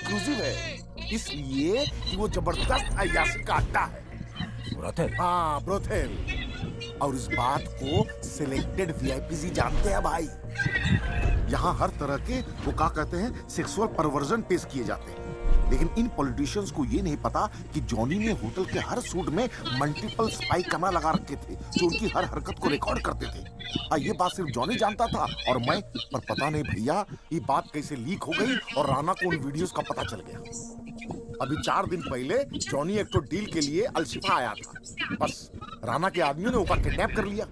Exclusive है, इसलिए कि वो जबरदस्त अय्याशी का अड्डा है। ब्रोथेल? हाँ, ब्रोथेल। और इस बात को सिलेक्टेड वीआईपीज़ ही जानते हैं भाई। यहाँ हर तरह के वो क्या कहते हैं सेक्सुअल परवर्जन पेश किए जाते हैं। लेकिन इन पॉलिटिशियंस को ये नहीं पता कि जॉनी ने होटल के हर सूट में मल्टीपल स्पाई कैमरा लगा रखे थे जो उनकी हर हरकत को रिकॉर्ड करते थे। ये बात सिर्फ जॉनी जानता था और मैं, पर पता नहीं भैया ये बात कैसे लीक हो गई और राणा को उन वीडियोस का पता चल गया। अभी 4 दिन पहले जॉनी एक तो डील के लिए अलशिफा आया था, बस राणा के आदमियों ने उसका किडनैप कर लिया।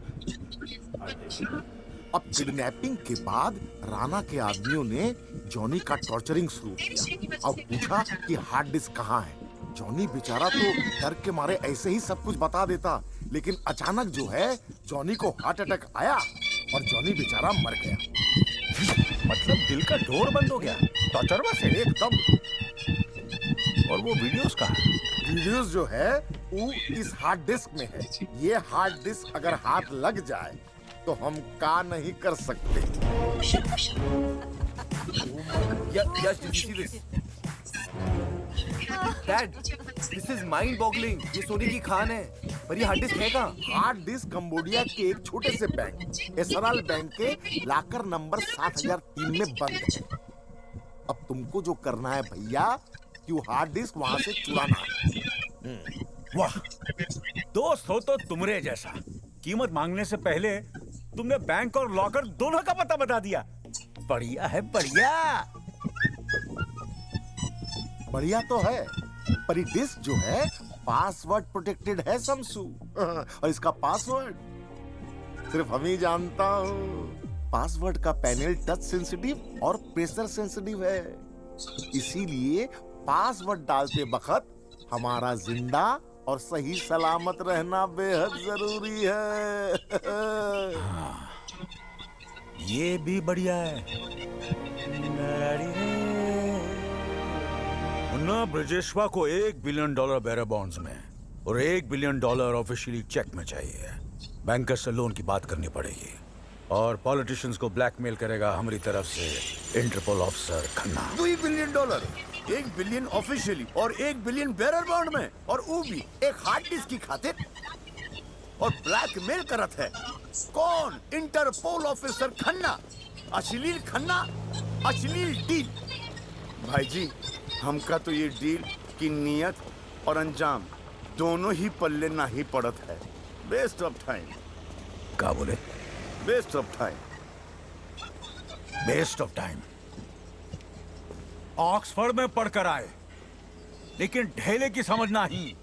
अब किडनैपिंग के बाद राणा के आदमियों ने जॉनी का टॉर्चरिंग शुरू किया और पूछा कि हार्ड डिस्क कहाँ है। जॉनी बेचारा तो डर के मारे ऐसे ही सब कुछ बता देता, लेकिन अचानक जो है जॉनी को हार्ट अटैक आया और जॉनी बेचारा मर गया। मतलब दिल का डोर बंद हो गया टॉर्चर से एकदम। और वो वीडियोस कहाँ है? वीडियोस जो है वो इस हार्ड डिस्क में है। ये हार्ड डिस्क अगर हाथ लग जाए तो हम का नहीं कर सकते। Yes, did you see this? Dad, this is mind-boggling. ये सोने की खान है, पर ये हार्ड डिस्क है कहाँ? हार्ड डिस्क कंबोडिया के एक छोटे से बैंक एसराल बैंक के लाकर नंबर 7003 में बंद है। अब तुमको जो करना है भैया कि वो हार्ड डिस्क वहां से चुराना है। वाह, दोस्त हो तो तुमरे जैसा। कीमत मांगने से पहले तुमने बैंक और लॉकर दोनों का पता बता दिया। बढ़िया है, बढ़िया। बढ़िया तो है, पर ये डिस्क जो है पासवर्ड प्रोटेक्टेड है शमसू। और इसका पासवर्ड सिर्फ हम ही जानता हूँ। पासवर्ड का पैनल टच सेंसिटिव और प्रेशर सेंसिटिव है, इसीलिए पासवर्ड डालते वक्त हमारा जिंदा और सही सलामत रहना बेहद जरूरी है। हाँ, ये भी बढ़िया है। मुन्ना, ब्रजेश्वा को $1 बिलियन बेरर बॉन्ड्स में और $1 बिलियन ऑफिशियली चेक में चाहिए। बैंकर से लोन की बात करनी पड़ेगी और पॉलिटिशियंस को ब्लैकमेल करेगा हमारी तरफ से Interpol officer Khanna. $2 billion, $1 billion officially और $1 बिलियन बेरर बॉन्ड में, और वो भी एक हार्ड डिस्क की खातिर। और ब्लैकमेल करत है कौन? Interpol officer Khanna. अश्लील खन्ना, अश्लील डील। भाई जी, हमका तो ये डील की नियत और अंजाम दोनों ही पल्ले ना ही पड़त है। Waste of time. क्या बोले? Waste of time. Waste of time. Oxford में पढ़कर आए, लेकिन ढेले की समझ नहीं।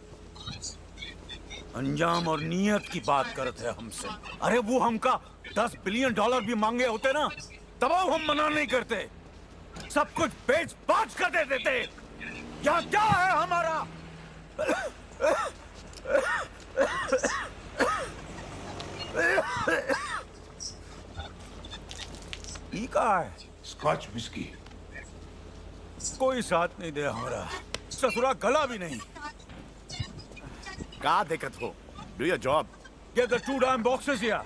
अंजाम और नियत की बात करते हैं हमसे। अरे वो हमका $10 बिलियन भी मांगे होते ना, तब हम मना नहीं करते, सब कुछ बेच बाच कर दे देते। यहाँ क्या है हमारा? ई कहाँ है? Scotch whisky. कोई साथ नहीं दे हमारा, ससुरा गला भी नहीं। का दिक्कत हो? Do your job. Get the 2 damn boxes here.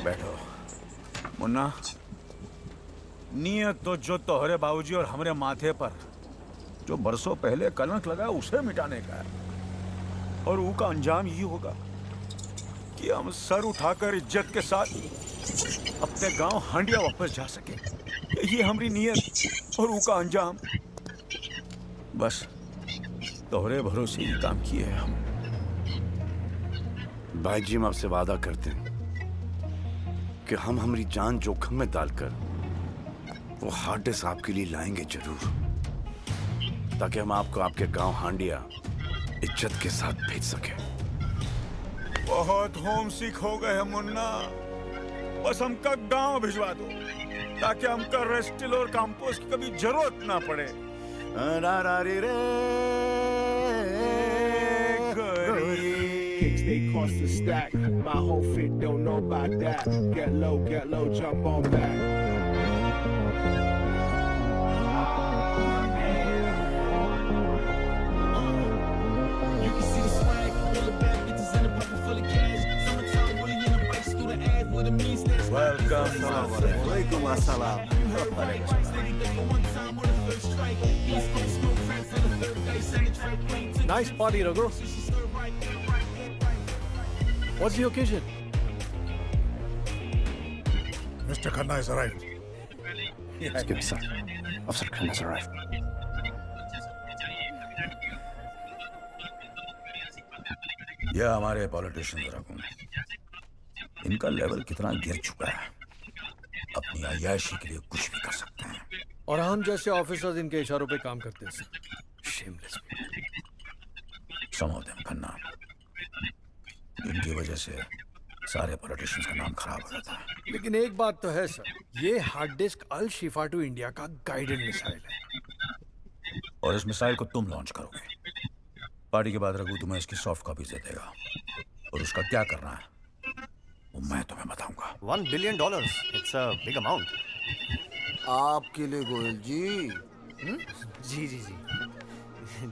बैठो। मुन्ना, नियत तो जो तोहरे बाबूजी और हमारे माथे पर जो बरसों पहले कलंक लगा उसे मिटाने का है। और वो का अंजाम ये होगा कि हम सर उठाकर इज्जत के साथ अपने गांव हांडिया वापस जा सके। ये हमारी नियत और वो का अंजाम। बस तोहरे भरोसे ही काम किए हैं हम। भाई जी, हम आपसे वादा करते हैं कि हम हमारी जान जोखिम में डालकर वो हार्ड डिस्क आपके लिए लाएंगे जरूर, ताकि हम आपको आपके गांव हांडिया इज्जत के साथ भेज सके। बहुत होम सिक हो गए हैं मुन्ना, बस हमका गांव भिजवा दो ताकि हमका रेस्टिल और कंपोस्ट की कभी जरूरत ना पड़े। They cost a stack. My whole fit don't know about that. Get low, jump on back. You can see the swag, all the bad bitches in the pocket full of cash. Summertime, really in the bikes through the ad with a mean stash. Well, वालेकुम अस्सलाम। Nice party, Raghu. What's the occasion? Mr. Khanna has arrived. Excuse me, sir. Officer Khan has arrived. यह हमारे politicians रकूं, इनका level कितना गिर चुका है, अपनी अय्याशी के लिए कुछ भी कर सकते हैं। और हम जैसे ऑफिसर्स इनके इशारों पे काम करते हैं sir. Shameless. Some of them Khanna, इनकी वजह से सारे पॉलिटिशियंस का नाम खराब हो जाता है। लेकिन एक बात तो है सर, ये hard disk Al Shifa to India का गाइडेड मिसाइल है। और इस मिसाइल को तुम लॉन्च करोगे। पार्टी के बाद रघु तुम्हें इसकी सॉफ्ट कॉपी दे देगा, और उसका क्या करना है वो मैं तुम्हें बताऊंगा। $1 billion. It's a big amount. आपके लिए गोयल जी। जी जी जी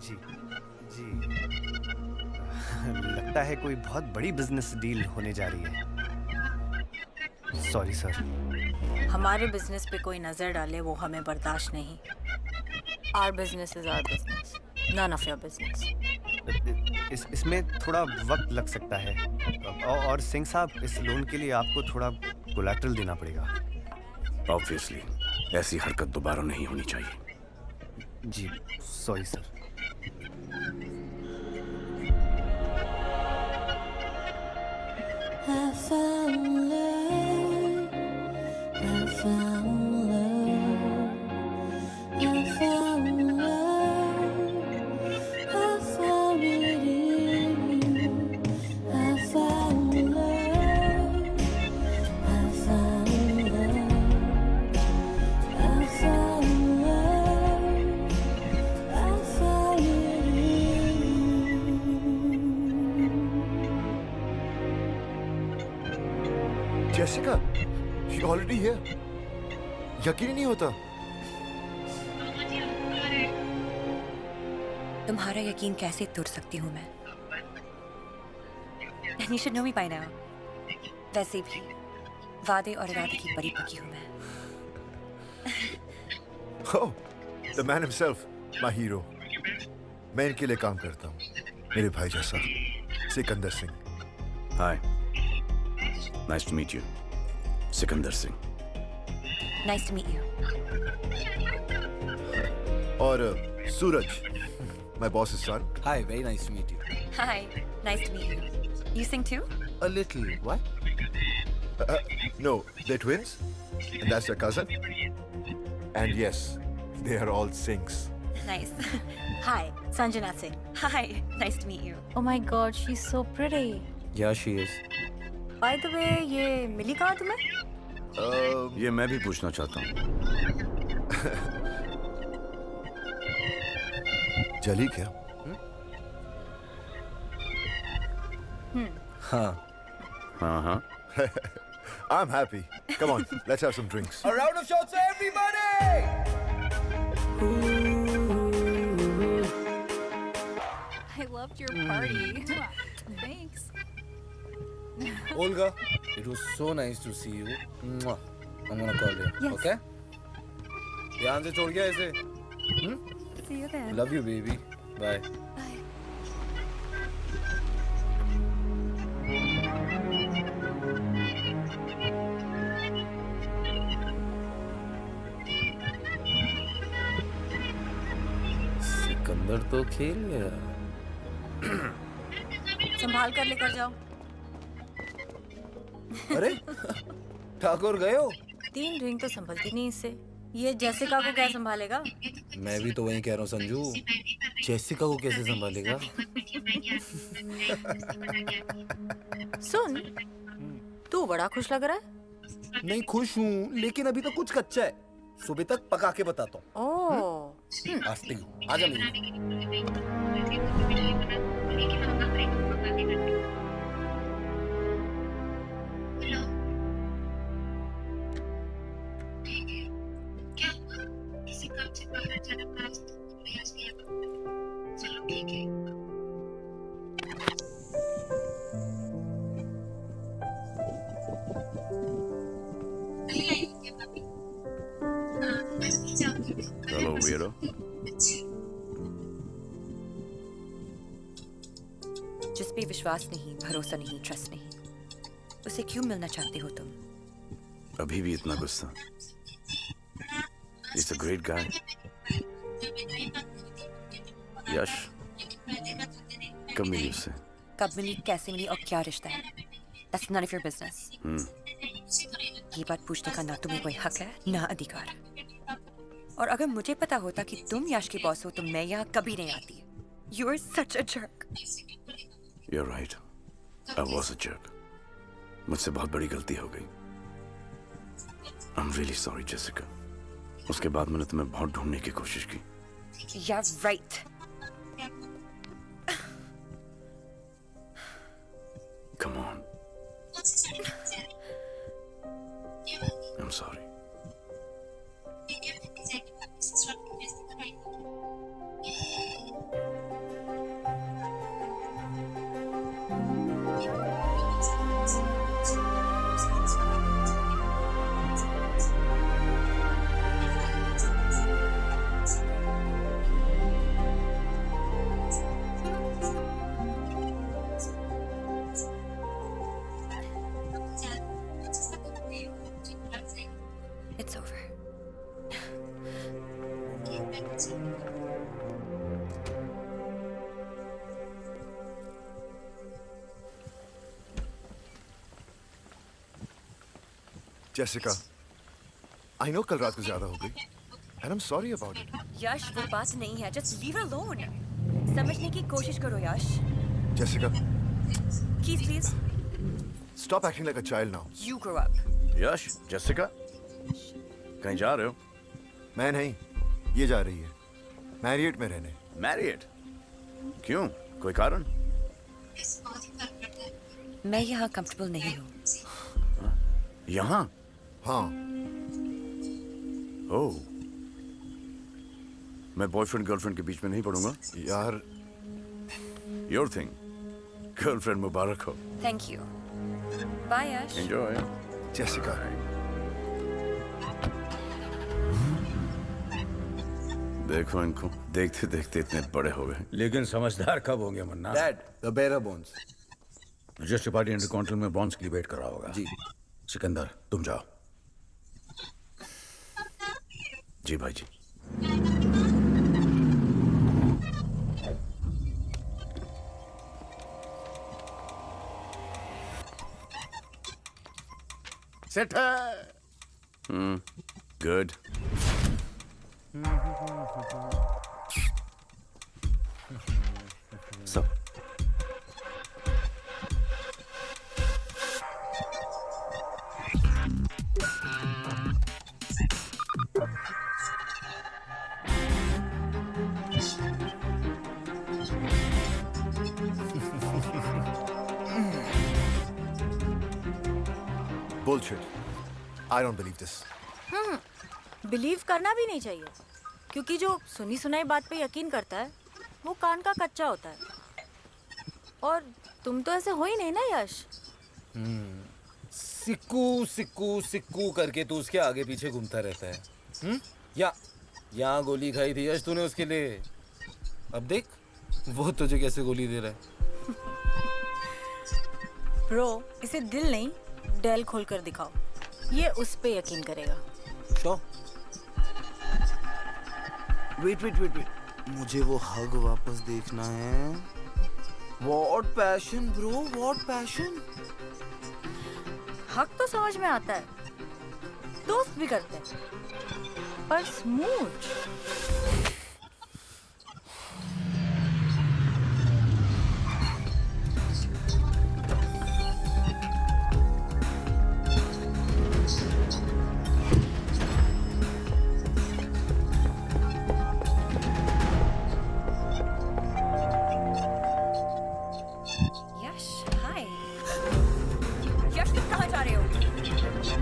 जी जी। लगता है कोई बहुत बड़ी बिजनेस डील होने जा रही है। Sorry sir. हमारे बिजनेस पे कोई नजर डाले वो हमें बर्दाश्त नहीं। Our business is our business, none of your business. इसमें थोड़ा वक्त लग सकता है, और सिंह साहब, इस लोन के लिए आपको थोड़ा कोलैटरल देना पड़ेगा। ऑब्वियसली ऐसी हरकत दोबारा नहीं होनी चाहिए। जी sorry sir. I found love. I found love. I found love. I found it in you. I found love. I found love. I found love. I found it in you. Jessica, she already here. यकीन ही नहीं होता। तुम्हारा यकीन कैसे तोड़ सकती हूँ मैं? And you should know me by now. वैसे भी वादे और इरादे की परी पकी हूँ मैं। Oh, the man himself, my hero. मैं इनके लिए काम करता हूँ, मेरे भाई जैसा, Sikandar Singh. Hi, nice to meet you, Sikandar Singh. Nice to meet you. और सूरज, my boss's son. Hi, very nice to meet you. Hi, nice to meet you. You sing too? A little. What? No, they're twins, and that's their cousin. And yes, they are all Singhs. Nice. Hi, Sanjana Singh. Hi, nice to meet you. Oh my God, she's so pretty. Yeah, she is. By the way, ये मिली कहाँ तुम्हें? ये मैं भी पूछना चाहता हूँ। जली क्या? हाँ। हाँ हाँ। I'm happy. Come on, let's have some drinks. A round of shots for everybody! I loved your party. Thanks. Olga, it was so nice to see you. Mwah. I'm gonna call you. Yes. Okay? ध्यान से छोड़ गया इसे. See you then. Love you, baby. Bye. Bye. Sikandar तो खेल गया. संभाल कर लेकर जाओ. अरे ठाकुर गए हो? 3 रिंग तो संभलती नहीं इससे. ये जेसिका को क्या संभालेगा? मैं भी तो वही कह रहा हूँ संजू. जेसिका को कैसे संभालेगा? सुन, तू बड़ा खुश लग रहा है. नहीं खुश हूँ, लेकिन अभी तो कुछ कच्चा है. सुबह तक पका के बताता हूँ. ओह. After you. आजा मेरी. जिस पे विश्वास नहीं, भरोसा नहीं, ट्रस्ट नहीं, उसे क्यों मिलना चाहते हो तुम? अभी भी इतना गुस्सा? He's a great guy. यश, कब मिली उससे? कब मिली, कैसे मिली और क्या रिश्ता है? That's none of your business. ये बात पूछने का ना तुम्हें कोई हक है ना अधिकार। और अगर मुझे पता होता कि तुम यश के बॉस हो तो मैं यहाँ कभी नहीं आती। You are such a jerk. You're right. I was a jerk. मुझसे बहुत बड़ी गलती हो गई। I'm really sorry, Jessica. उसके बाद मैंने तुम्हें बहुत ढूंढने की कोशिश की। Yeah, right. Come on. I'm sorry. It's over. Jessica, I know कल रात को ज्यादा हो गई, and I'm sorry about it. यश, वो बात नहीं है। Just leave her alone. समझने की कोशिश करो यश। Jessica, Keith, please. stop acting like a child now. You grow up. Yash, Jessica, कहीं जा रहे हो? मैं नहीं, ये जा रही है मैरियट में रहने। मैरियट? क्यों? कोई कारण? मैं यहाँ कंफर्टेबल नहीं हूँ। यहाँ? हाँ। ओह, मैं बॉयफ्रेंड गर्लफ्रेंड के बीच में नहीं पड़ूंगा। यार, योर थिंग। गर्लफ्रेंड मुबारक हो। Thank you. Bye Yash. Enjoy. Jessica, देखो इनको, देखते देखते इतने बड़े हो गए। लेकिन समझदार कब होंगे Manna? Dad, the bearer bonds. Register party intercontinental में बॉन्ड्स की वेट कर रहा होगा। जी। सिकंदर, तुम जाओ। जी भाई जी। सेट है। गुड। सब bullshit. I don't believe this. Believe करना भी नहीं चाहिए, क्योंकि जो सुनी सुनाई बात पे यकीन करता है वो कान का कच्चा होता है। और तुम तो ऐसे हो ही नहीं ना यश। सिक्कू सिक्कू सिक्कू करके तू उसके आगे पीछे घूमता रहता है। या यहाँ गोली खाई थी यश तूने उसके लिए, अब देख वो तुझे कैसे गोली दे रहा है। ब्रो, इसे दिल नहीं डेल खोल कर दिखाओ, ये उस पे यकीन करेगा। तो वेट वेट वेट वेट, मुझे वो हग वापस देखना है। What passion bro, what passion. हक तो समझ में आता है, दोस्त भी करते हैं, पर smooch.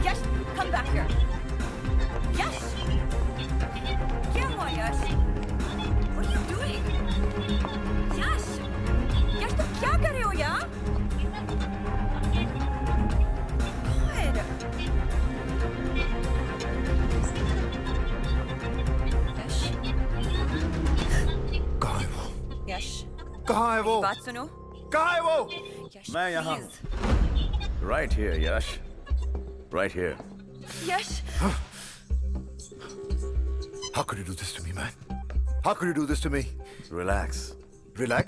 Yes! Come back here. Yes! क्या हुआ यश? कहाँ है वो? बात सुनो। कहाँ है वो? यश, मैं यहाँ please. Right here Yash, right here. Yash, How could you do this to me, man? How could you do this to me? Relax. Relax.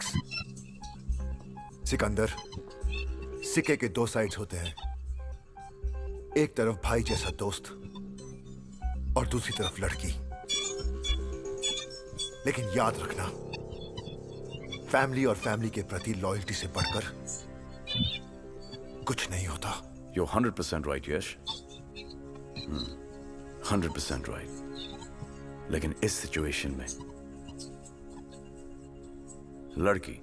Sikandar, सिक्के के दो साइड्स होते हैं। एक तरफ भाई जैसा दोस्त और दूसरी तरफ लड़की। लेकिन याद रखना, फैमिली और फैमिली के प्रति लॉयल्टी से बढ़कर कुछ नहीं होता। You're 100% right, Yash. 100% right। लेकिन इस सिचुएशन में लड़की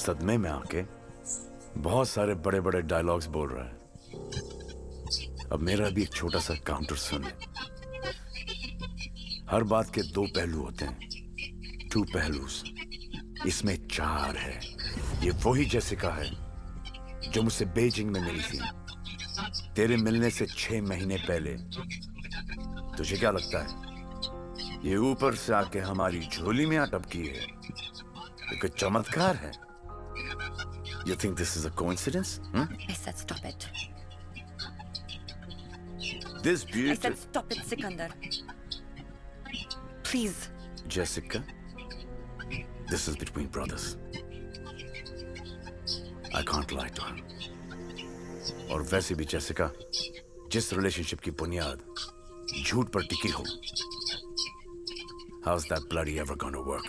सदमे में आके बहुत सारे बड़े बड़े डायलॉग्स बोल रहा है। अब मेरा भी एक छोटा सा काउंटर सुन ले। हर बात के दो पहलू होते हैं, टू पहलूस। इसमें चार है। ये वही जेसिका है जो मुझसे बीजिंग में मिली थी, तेरे मिलने से 6 महीने पहले। तुझे क्या लगता है ये ऊपर से आके हमारी झोली में अटपकी है? ये कोई चमत्कार है? You think this is a coincidence? I said stop it. This I beauty, said stop it, Sikandar. Please. Jessica, this is between brothers. I can't lie to her. और वैसे भी जेसिका, जिस रिलेशनशिप की बुनियाद झूठ पर टिकी हो, how's that bloody ever gonna work?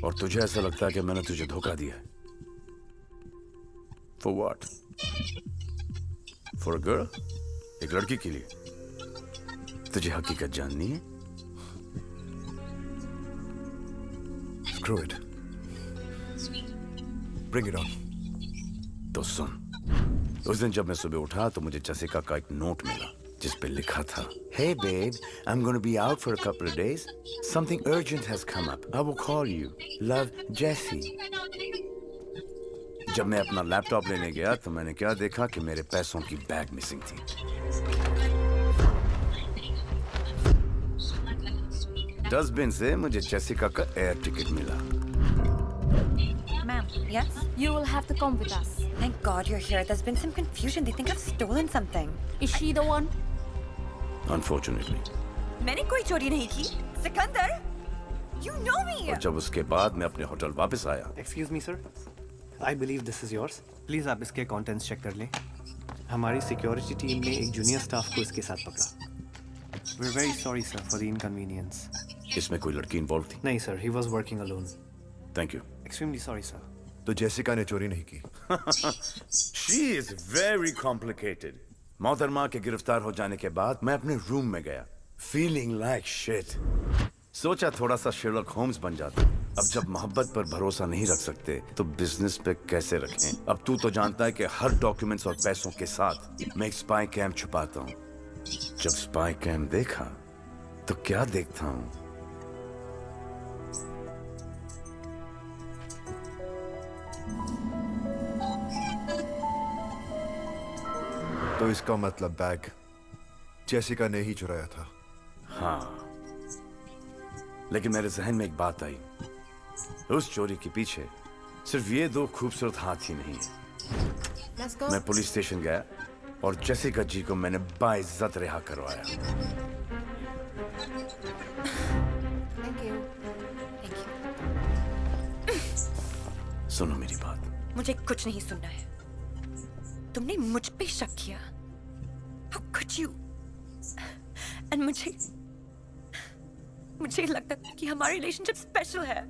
और तुझे ऐसा लगता है कि मैंने तुझे धोखा दिया है? For what? For a girl? एक लड़की के लिए? तुझे हकीकत जाननी है? Screw it. Bring it on. तो सुन, उस दिन जब मैं सुबह उठा तो मुझे जेसिका का एक नोट मिला जिस पे लिखा था, Hey babe, I'm going to be out for a couple of days. Something urgent has come up. I will call you. Love, Jessie. जब मैं अपना लैपटॉप लेने गया तो मैंने क्या देखा कि मेरे पैसों की बैग मिसिंग थी। डस्टबिन से मुझे जेसिका का एयर टिकट मिला। Ma'am, yes? You will have to come with us. Thank God you're here. There's been some confusion. They think I've stolen something. Is she the one? Unfortunately. मैंने कोई चोरी नहीं की। Sikandar, you know me. और जब उसके बाद मैं अपने होटल वापस आया, excuse me sir, I believe this is yours. Please आप इसके कंटेंट्स चेक कर लें। हमारी सिक्योरिटी टीम ने एक जूनियर स्टाफ को इसके साथ पकड़ा। We are very sorry sir for the inconvenience. इसमें कोई लड़की इन्वॉल्व थी? नहीं sir, he was working alone. Thank you. Extremely sorry sir. तो जेसिका ने चोरी नहीं की। She is very complicated. मोहतरमा के गिरफ्तार हो जाने के बाद मैं अपने रूम में गया, feeling like shit. सोचा थोड़ा सा शेरलॉक होम्स बन जाता। अब जब मोहब्बत पर भरोसा नहीं रख सकते तो बिजनेस पे कैसे रखें? अब तू तो जानता है कि हर डॉक्यूमेंट्स और पैसों के साथ मैं एक स्पाई कैम छुपाता हूँ। जब स्पाई कैम देखा तो क्या देखता हूँ? तो इसका मतलब बैग जेसिका ने ही चुराया था। हाँ, लेकिन मेरे जहन में एक बात आई। उस चोरी के पीछे सिर्फ ये दो खूबसूरत हाथ ही नहीं है। मैं पुलिस स्टेशन गया और जेसिका जी को मैंने बाइज्जत रिहा करवाया। Thank you. Thank you. सुनो मेरी बात। मुझे कुछ नहीं सुनना है। तुमने मुझ पे शक किया। How could you? And मुझे लगता था कि हमारी रिलेशनशिप स्पेशल है।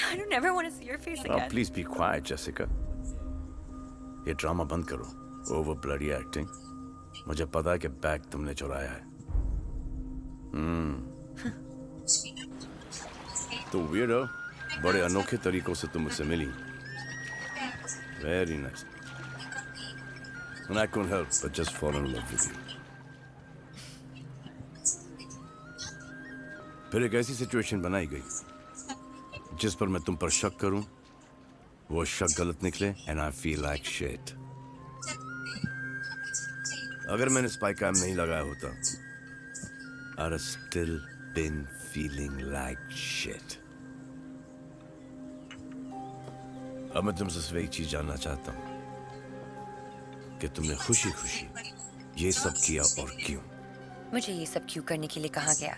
I don't ever want to see your face Oh, again. please be quiet, Jessica. ये ड्रामा बंद करो। Over bloody acting. मुझे पता है कि बैग तुमने चुराया है। तो weirdo, बड़े अनोखे तरीकों से तुम मुझसे मिली। Very nice. And I couldn't help but just fall in love with you. फिर एक ऐसी सिचुएशन बनाई गई जिस पर मैं तुम पर शक करूं, वो शक गलत निकले, and I feel like shit. अगर मैंने स्पाई कैम नहीं लगाया होता, I'd have still been feeling like shit. अब मैं तुमसे सिर्फ एक चीज जानना चाहता हूँ कि तुमने खुशी खुशी ये सब किया और क्यों? मुझे ये सब क्यों करने के लिए कहा गया,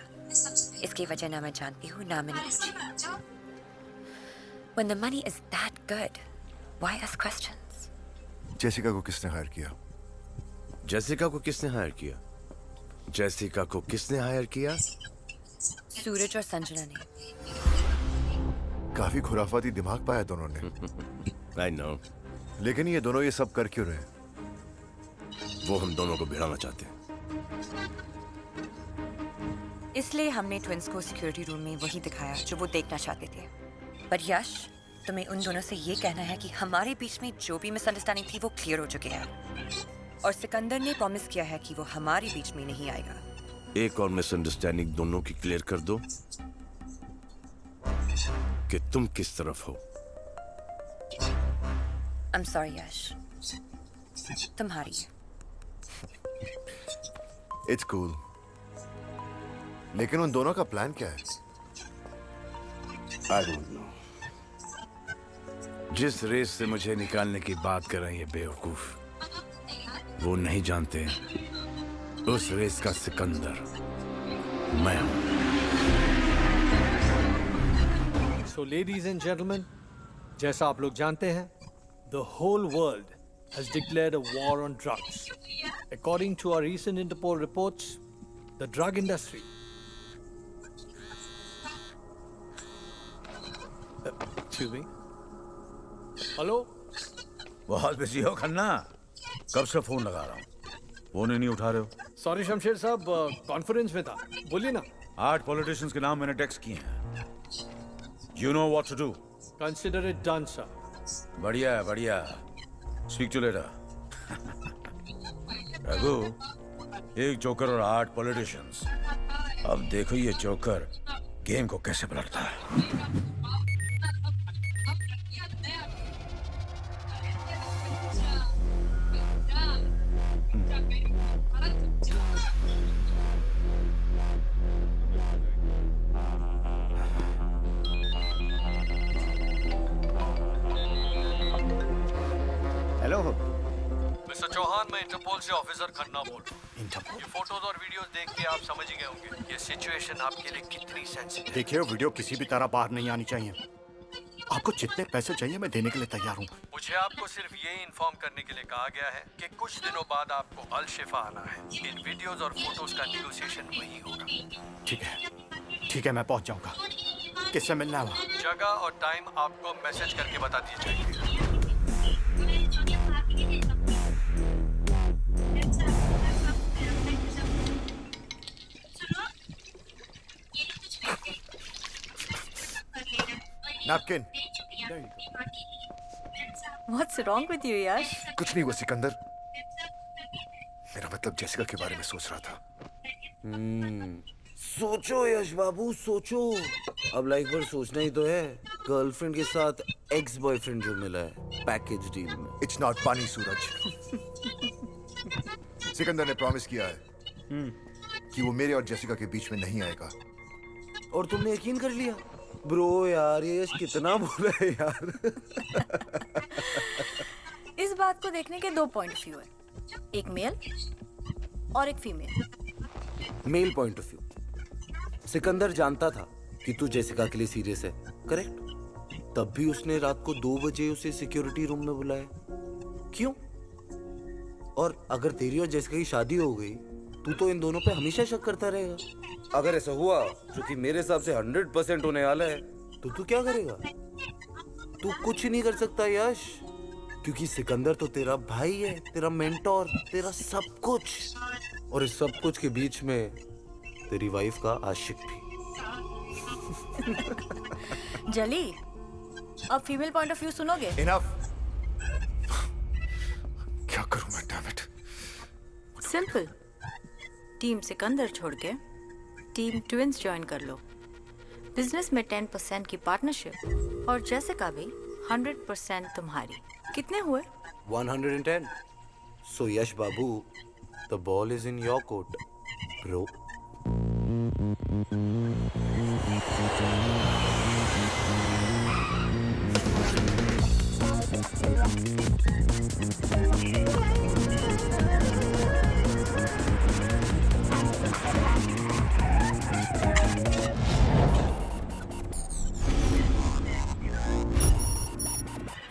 इसकी वजह ना मैं जानती हूँ ना मैंने पूछी। When the money is that good, why ask questions? Jessica को किसने हायर किया? जेसिका को किसने हायर किया? जेसिका को किसने हायर किया? सूरज और संजना ने। काफी खुराफाती दिमाग पाया दोनों ने। I know. लेकिन ये दोनों ये सब कर क्यों रहे? वो हम दोनों को भिड़ाना चाहते हैं। इसलिए हमने ट्विंस को सिक्योरिटी रूम में वही दिखाया जो वो देखना चाहते थे। पर यश, तुम्हें उन दोनों से ये कहना है कि हमारे बीच में जो भी मिसअंडरस्टैंडिंग थी वो क्लियर हो चुके हैं, और सिकंदर ने प्रॉमिस किया है कि वो हमारे बीच में नहीं आएगा। एक और मिसअंडरस्टैंडिंग दोनों की क्लियर कर दो कि तुम किस तरफ हो। I'm sorry यश, तुम्हारी। It's cool. लेकिन उन दोनों का प्लान क्या है? I don't know. जिस रेस से मुझे निकालने की बात कर रहे हैं ये बेवकूफ, वो नहीं जानते उस रेस का सिकंदर मैं हूं। So ladies and gentlemen, जैसा आप लोग जानते हैं, the whole world has declared a war on drugs. According to our recent Interpol reports, the drug industry. Excuse me. Hello. बहुत बिजी हो खन्ना, कब से फोन लगा रहा हूँ, फोन ही नहीं उठा रहे हो। सॉरी शमशेर साहब, कॉन्फ्रेंस में था, बोलिए ना। 8 पॉलिटिशियंस के नाम मैंने टेक्स्ट किए हैं। You know what to do. Consider it done, sir. बढ़िया है, बढ़िया। Speak to later. रघु, एक जोकर और 8 पॉलिटिशियंस। अब देखो ये जोकर गेम को कैसे पलटता है। मिस्टर चौहान, मैं इंटरपोल से ऑफिसर खन्ना बोल रहा हूँ। ये फोटोज और वीडियोस देख के आप समझ ही गए होंगे ये सिचुएशन आपके लिए कितनी सेंसिटिव। देखिए, वीडियो किसी भी तरह बाहर नहीं आनी चाहिए। आपको जितने पैसे चाहिए मैं देने के लिए तैयार हूँ। मुझे आपको सिर्फ ये इन्फॉर्म करने के लिए कहा गया है कि कुछ दिनों बाद आपको अल शिफा आना है। इन वीडियोस और फोटोज का नेगोशिएशन वही होगा। ठीक है, मैं पहुँच जाऊँगा। किससे मिलना है? जगह और टाइम आपको मैसेज करके बता दी जाएगी। Napkin. What's wrong with you, यश? कुछ नहीं, वो सिकंदर, मेरा मतलब जेसिका के बारे में सोच रहा था। सोचो यश बाबू, सोचो। अब लाइफ भर सोचना ही तो है। गर्लफ्रेंड के साथ एक्स बॉयफ्रेंड जो मिला है पैकेज डील में। इट्स नॉट पानी सूरज। सिकंदर ने प्रॉमिस किया है कि वो मेरे और जेसिका के बीच में नहीं आएगा। और तुमने यकीन कर लिया? ब्रो यार, ये यश कितना बुरा है यार। इस बात को देखने के 2 पॉइंट ऑफ व्यू है, एक मेल और एक female. Male point of view, Sikandar जानता था कि तू जेसिका के लिए सीरियस है, करेक्ट? तब भी उसने रात को 2 बजे उसे सिक्योरिटी रूम में बुलाया। क्यों? और अगर तेरी और जेसिका की शादी हो गई, तू तो इन दोनों पे हमेशा शक करता रहेगा। अगर ऐसा हुआ, जो कि मेरे हिसाब से 100% होने वाला है, तो तू क्या करेगा? तू कुछ नहीं कर सकता यश, क्योंकि सिकंदर तो तेरा भाई है, तेरा मेंटोर, तेरा सब कुछ। और इस सब कुछ के बीच में तेरी वाइफ का आशिक भी। जली, अब फीमेल पॉइंट ऑफ व्यू सुनोगे? इनफ। क्या करूं मैं, damn it. Simple, team Sikandar छोड़ के टीम ट्विंस ज्वाइन कर लो। बिजनेस में 10% की पार्टनरशिप और जेसिका भी 100% तुम्हारी। कितने हुए? 110। सो यश बाबू, The ball is in your court, bro.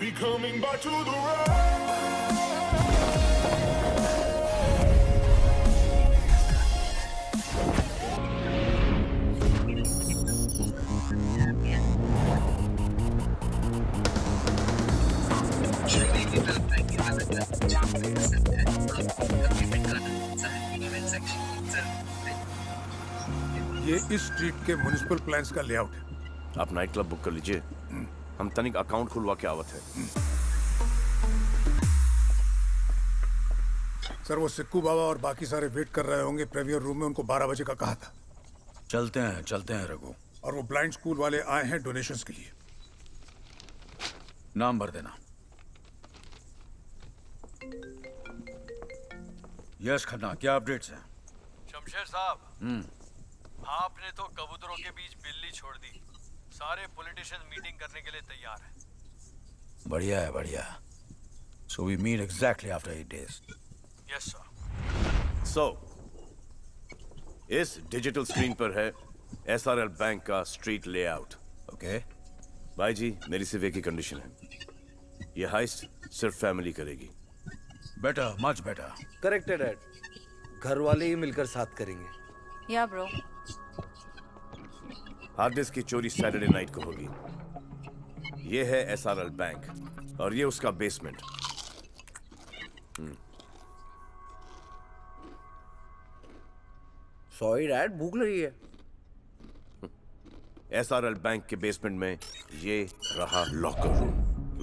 Be coming back to the road. ये इस स्ट्रीट के म्युनिसिपल प्लान्स का लेआउट है। आप नाइट क्लब बुक कर लीजिए, हम तनिक अकाउंट खुलवा के आवत है। सर वो सिक्कू बाबा और बाकी सारे वेट कर रहे होंगे प्रीमियर रूम में, उनको 12 बजे का कहा था। चलते हैं रघु। और वो ब्लाइंड स्कूल वाले आए हैं डोनेशंस के लिए। नाम भर देना। यश खन्ना, क्या अपडेट्स हैं? शमशेर साहब, आपने तो कबूतरों के बीच बिल्ली छोड़ दी। सारे पॉलिटिशियंस मीटिंग करने के लिए तैयार हैं। बढ़िया है, बढ़िया। So we meet exactly after 8 days. Yes, sir. So, इस डिजिटल स्क्रीन पर है एसआरएल बैंक का स्ट्रीट लेआउट। ओके भाई जी, मेरी सिर्फ एक ही कंडीशन है, ये हाइस्ट सिर्फ फैमिली करेगी। Better, much better. करेक्ट है डैड, घर वाले ही मिलकर साथ करेंगे। या ब्रो। हार्ड डिस्क की चोरी सैटरडे नाइट को होगी। ये है एसआरएल बैंक और ये उसका बेसमेंट। सॉरी डैड, भूख लगी है। एसआरएल बैंक के बेसमेंट में ये रहा लॉकर रूम।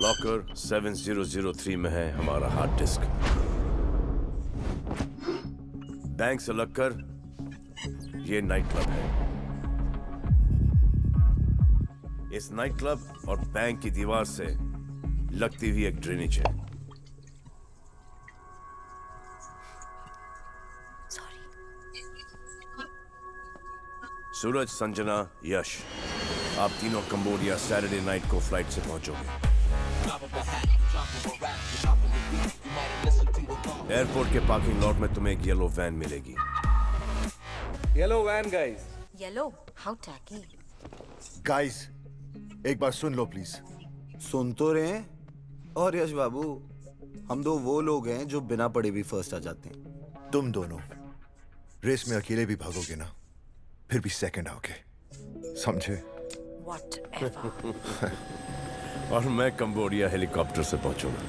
लॉकर 7003 में है हमारा हार्ड डिस्क। बैंक से लगकर ये नाइट क्लब है। इस नाइट क्लब और बैंक की दीवार से लगती हुई एक ड्रेनेज है। सूरज, संजना, यश, आप तीनों कंबोडिया सैटरडे नाइट को फ्लाइट से पहुंचोगे। एयरपोर्ट के पार्किंग लॉट में तुम्हें एक येलो वैन मिलेगी। Yellow van guys. Yellow, how tacky. Guys, एक बार सुन लो प्लीज। सुन तो रहे हैं। और यश बाबू, हम दो वो लोग हैं जो बिना पढ़े भी फर्स्ट आ जाते हैं। तुम दोनों रेस में अकेले भी भागोगे ना, फिर भी सेकंड आओगे, समझे? Whatever. और मैं कंबोडिया हेलीकॉप्टर से पहुंचूंगा।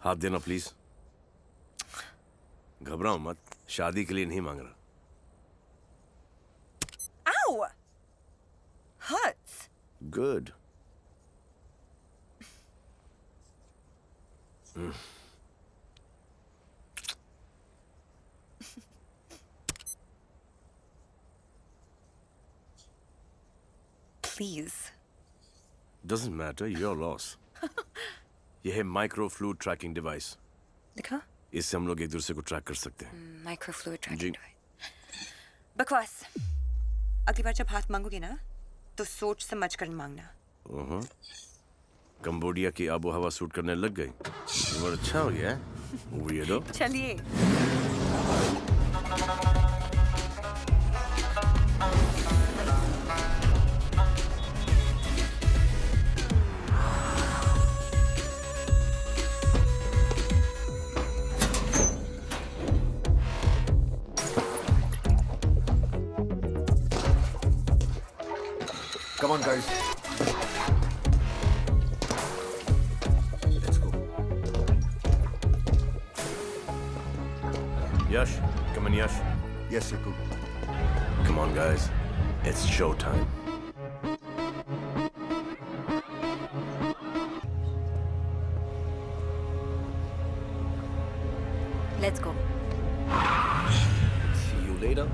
हाथ देना प्लीज। घबराओ मत, शादी के लिए नहीं मांग रहा। Ow! Hurts. Good. Please. Doesn't matter, your loss. यह है माइक्रो फ्लूइड ट्रैकिंग डिवाइस। दिखा? इससे हम लोग एक दूसरे को ट्रैक कर सकते हैं। Microfluid tracking device. बकवास। अगली बार जब हाथ मांगोगे ना, तो सोच समझ कर मांगना। कंबोडिया की आबो हवा सूट करने लग गई। और अच्छा हो गया है। Weirdo। चलिए। Come on, guys. Let's go. Yash, come on, Yash. Yes, Siku. Come on, guys. It's show time. Let's go. See you Later.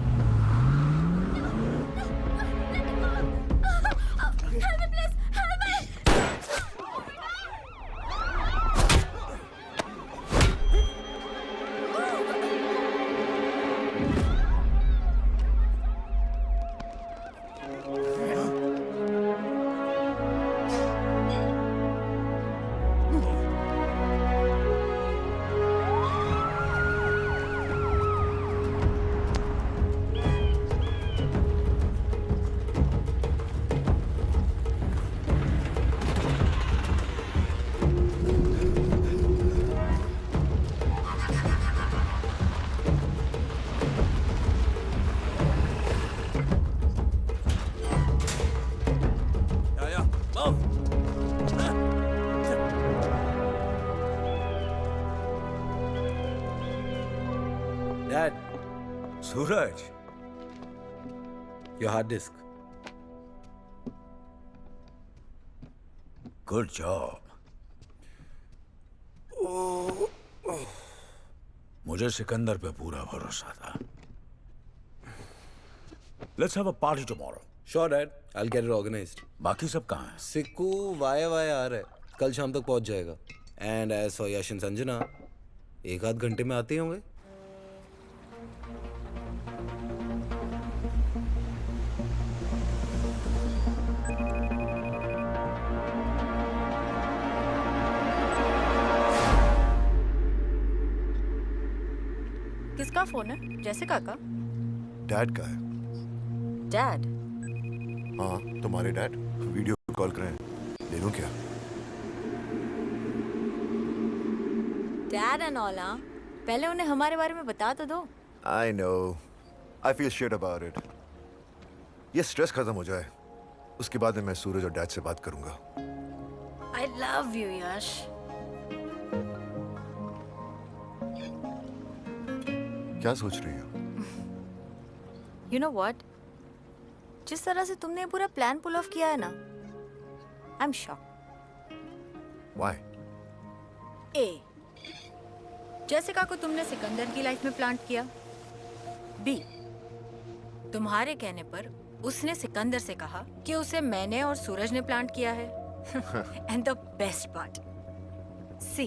Dad, Suraj, your hard disk. good job. मुझे सिकंदर पे पूरा भरोसा था. Let's have a party tomorrow. Sure, Dad. I'll get it organized. बाकी सब कहाँ हैं? सिक्कू via आ रहा है. कल शाम तक पहुंच जाएगा. And as for Yash and Sanjana, 1-8 घंटे में आते होंगे. किसका फोन है? जैसिका का? डैड का है। डैड? हाँ, तुम्हारे डैड वीडियो कॉल करें, ले लूं क्या? डैड एंड ऑल, हाँ? पहले उन्हें हमारे बारे में बता तो दो। I know. I feel shit about it. ये स्ट्रेस खत्म हो जाए, उसके बाद में मैं सूरज और डैड से बात करूंगा। I love you, यश। क्या सोच रही हो? You know what? जिस तरह से तुमने पूरा प्लान पुल ऑफ किया है ना, I'm shocked. Why? A. Jessica को तुमने सिकंदर की लाइफ में प्लांट किया। B. तुम्हारे कहने पर उसने सिकंदर से कहा कि उसे मैंने और सूरज ने प्लांट किया है। And the best part. C.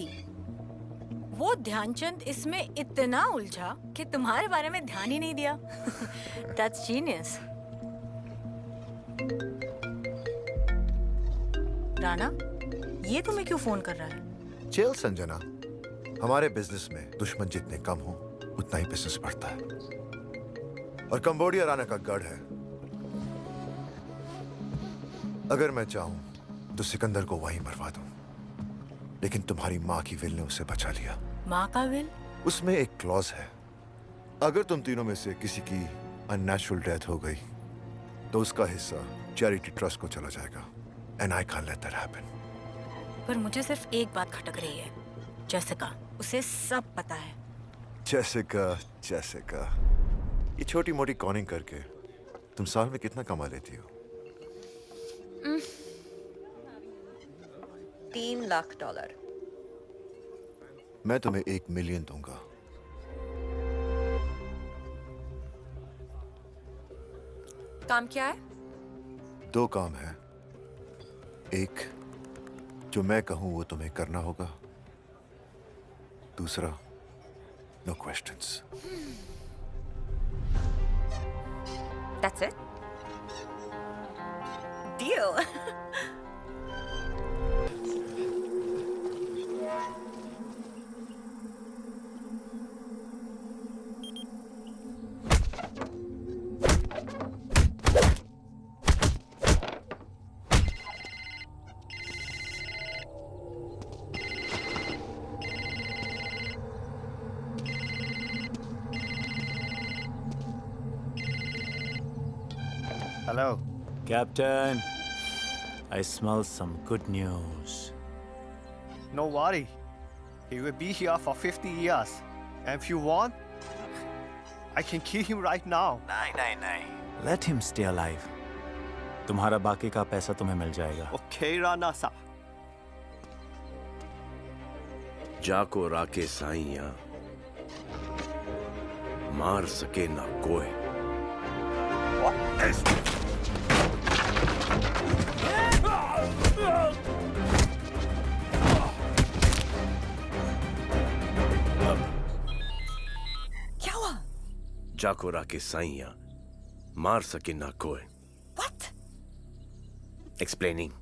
वो ध्यानचंद इसमें इतना उलझा कि तुम्हारे बारे में ध्यान ही नहीं दिया। That's genius. राणा, ये तुम्हें क्यों फोन कर रहा है? चिल संजना, हमारे बिजनेस में दुश्मन जितने कम हो उतना ही बिजनेस बढ़ता है, और कंबोडिया राणा का गढ़ है। अगर मैं चाहूं तो सिकंदर को वहीं मरवा दूं, लेकिन तुम्हारी माँ की विल ने उसे बचा लिया। माँ का विल? उसमें एक क्लॉज है, अगर तुम तीनों में से किसी की अननेचुरल डेथ हो गई तो उसका हिस्सा चैरिटी ट्रस्ट को चला जाएगा। And I can't let that happen. पर मुझे सिर्फ एक बात खटक रही है, जैसिका, उसे सब पता है। जैसिका, ये छोटी मोटी कॉनिंग करके तुम साल में कितना कमा लेती हो? $3 लाख। मैं तुम्हें 1 मिलियन दूंगा। काम क्या है? 2 काम है, एक जो मैं कहूं वो तुम्हें करना होगा, दूसरा no questions. That's it? Deal. Hello. Captain, I smell some good news. No worry. He will be here for 50 years. And if you want, I can kill him right now. नहीं. Let him stay alive. तुम्हारा बाकी का पैसा तुम्हें मिल जाएगा। Okay, Rana sa. जाको राके साइया, मार सके ना कोई। क्या हुआ? जाकोरा के साइया मार सके ना कोई। What? Explaining.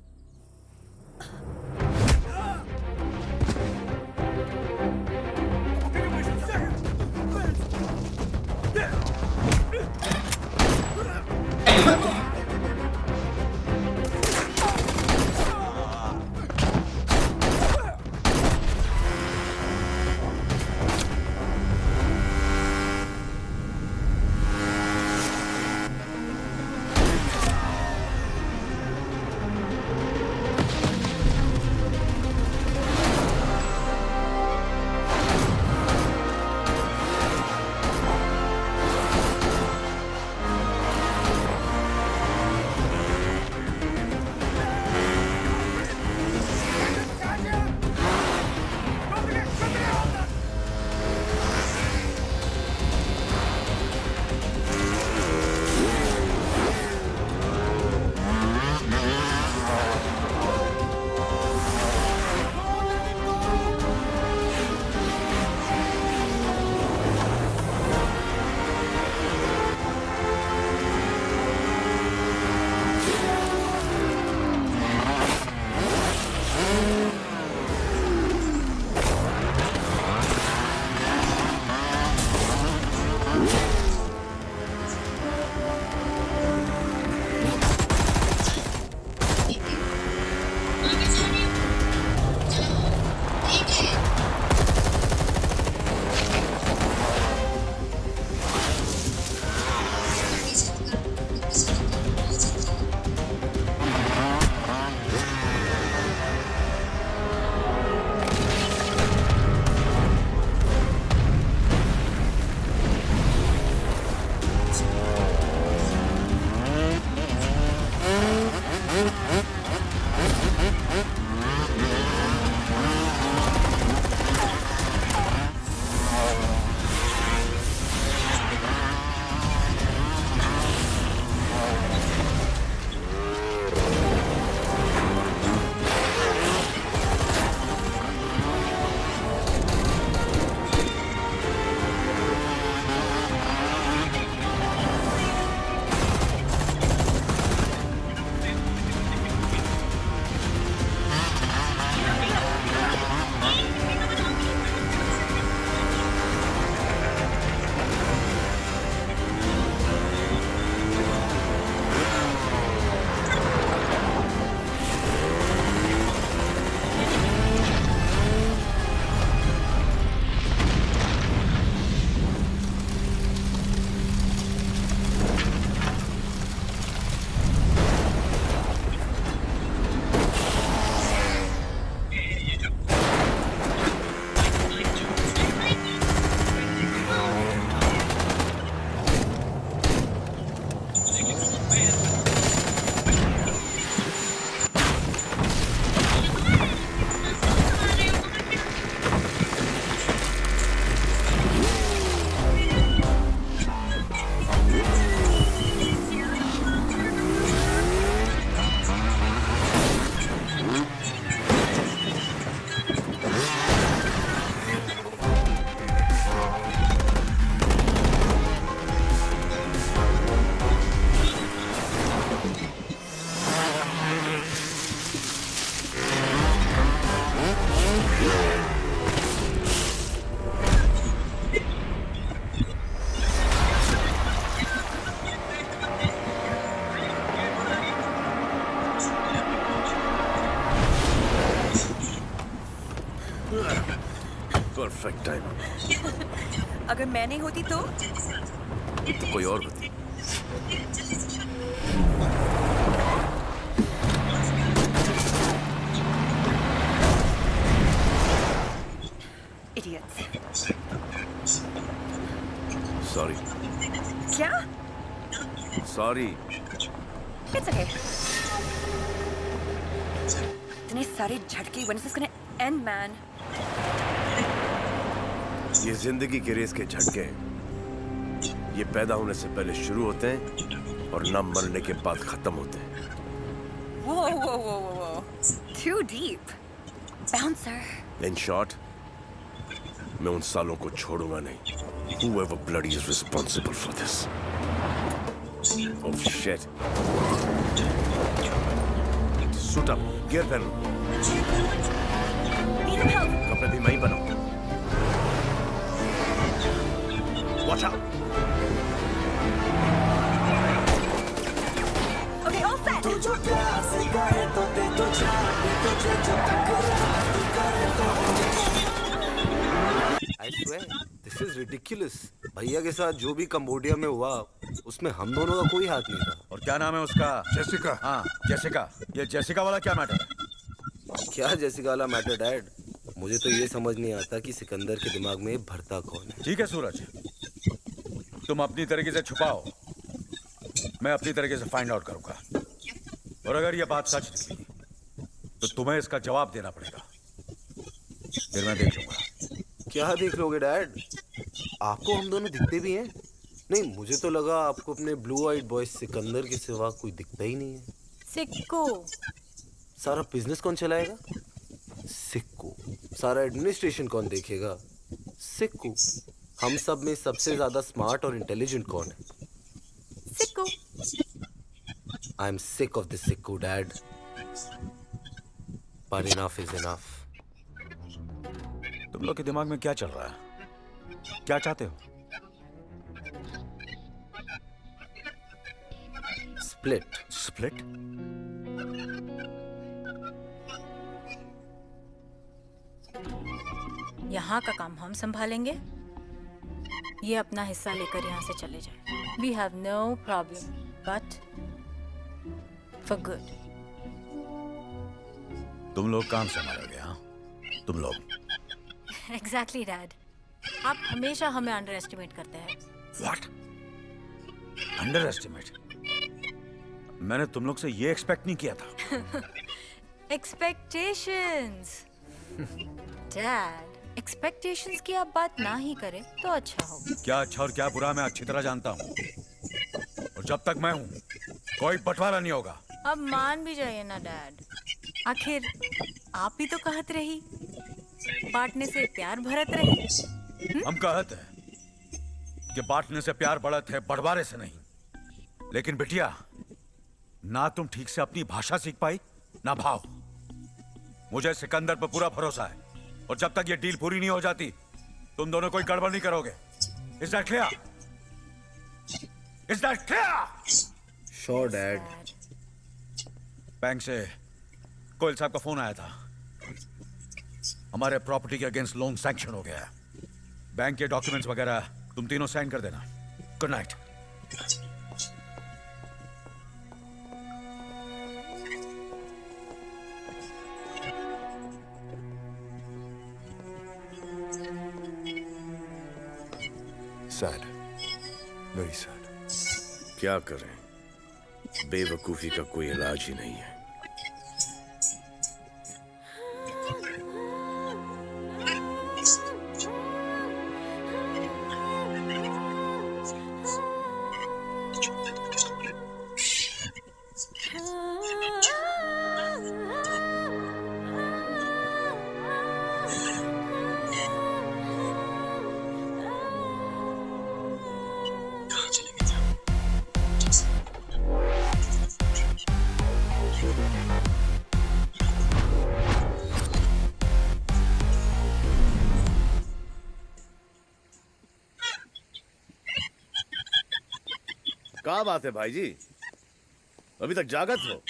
Perfect time. अगर मैं नहीं होती तो कोई और होती। Idiots. सॉरी। क्या? सॉरी। It's okay. इतने सारे झटके, when is this gonna end, man? ये जिंदगी के रेस के झटके हैं। ये पैदा होने से पहले शुरू होते हैं और ना मरने के बाद खत्म होते हैं। Whoa, whoa, whoa, whoa, whoa. Too deep. Bouncer. In short, मैं उन सालों को छोड़ूंगा नहीं। Whoever bloody is responsible for this. Oh shit. Suit up, gear पहनो। कपड़े भी मैं ही बनाऊं। Watch out. Okay, all set. I swear, this is ridiculous. भैया के साथ जो भी कंबोडिया में हुआ उसमें हम दोनों का कोई हाथ नहीं था। और क्या नाम है उसका? जेसिका। हाँ, जेसिका। ये जेसिका वाला क्या मैटर है? क्या जेसिका वाला मैटर डैड? मुझे तो ये समझ नहीं आता कि सिकंदर के दिमाग में भरता कौन है। ठीक है सूरज, तुम अपनी तरीके से छुपाओ, मैं अपनी तरीके से फाइंड आउट करूंगा। और अगर ये बात सच निकली तो तुम्हें इसका जवाब देना पड़ेगा, फिर मैं देख लूंगा। क्या देख लोगे डैड? आपको हम दोनों दिखते भी हैं? नहीं, मुझे तो लगा आपको अपने ब्लू आइड बॉय सिकंदर के सिवा कोई दिखता ही नहीं है। सिक्को। सारा बिजनेस कौन चलाएगा? सिक्को। सारा एडमिनिस्ट्रेशन कौन देखेगा? सिक्को। हम सब में सबसे ज्यादा स्मार्ट और इंटेलिजेंट कौन है? Sicko. I am sick of this sicko dad. But enough is enough. तुम लोग के दिमाग में क्या चल रहा है? क्या चाहते हो? Split. Split? यहाँ का काम हम संभालेंगे, ये अपना हिस्सा लेकर यहाँ से चले जाए। We have no problem, but for good. तुम लोग काम संभालोगे? हाँ, तुम लोग। Exactly, Dad. आप हमेशा हमें अंडर एस्टिमेट करते हैं। What? Under estimate? मैंने तुम लोग से ये एक्सपेक्ट नहीं किया था। Expectations. Dad, expectations की आप बात ना ही करें तो अच्छा होगा। क्या अच्छा और क्या बुरा मैं अच्छी तरह जानता हूँ, और जब तक मैं हूँ कोई बंटवारा नहीं होगा। अब मान भी जाइए ना डैड, आखिर आप ही तो कहत रही बांटने से प्यार भरत रही। हम कहत है कि बांटने से प्यार बढ़त है, बंटवारे से नहीं। लेकिन बिटिया, ना तुम ठीक से अपनी भाषा सीख पाई ना भाव। मुझे सिकंदर पर पूरा भरोसा है, और जब तक ये डील पूरी नहीं हो जाती तुम दोनों कोई गड़बड़ नहीं करोगे। Is that clear? Is that clear? Sure, Dad. Bank से कोयल साहब का फोन आया था। हमारे प्रॉपर्टी के अगेंस्ट लोन सैंक्शन हो गया है। बैंक के डॉक्यूमेंट्स वगैरह तुम तीनों साइन कर देना। Good night. Sad. Very sad. क्या करें, बेवकूफी का कोई इलाज ही नहीं है। क्या बात है भाई जी, अभी तक जागत हो?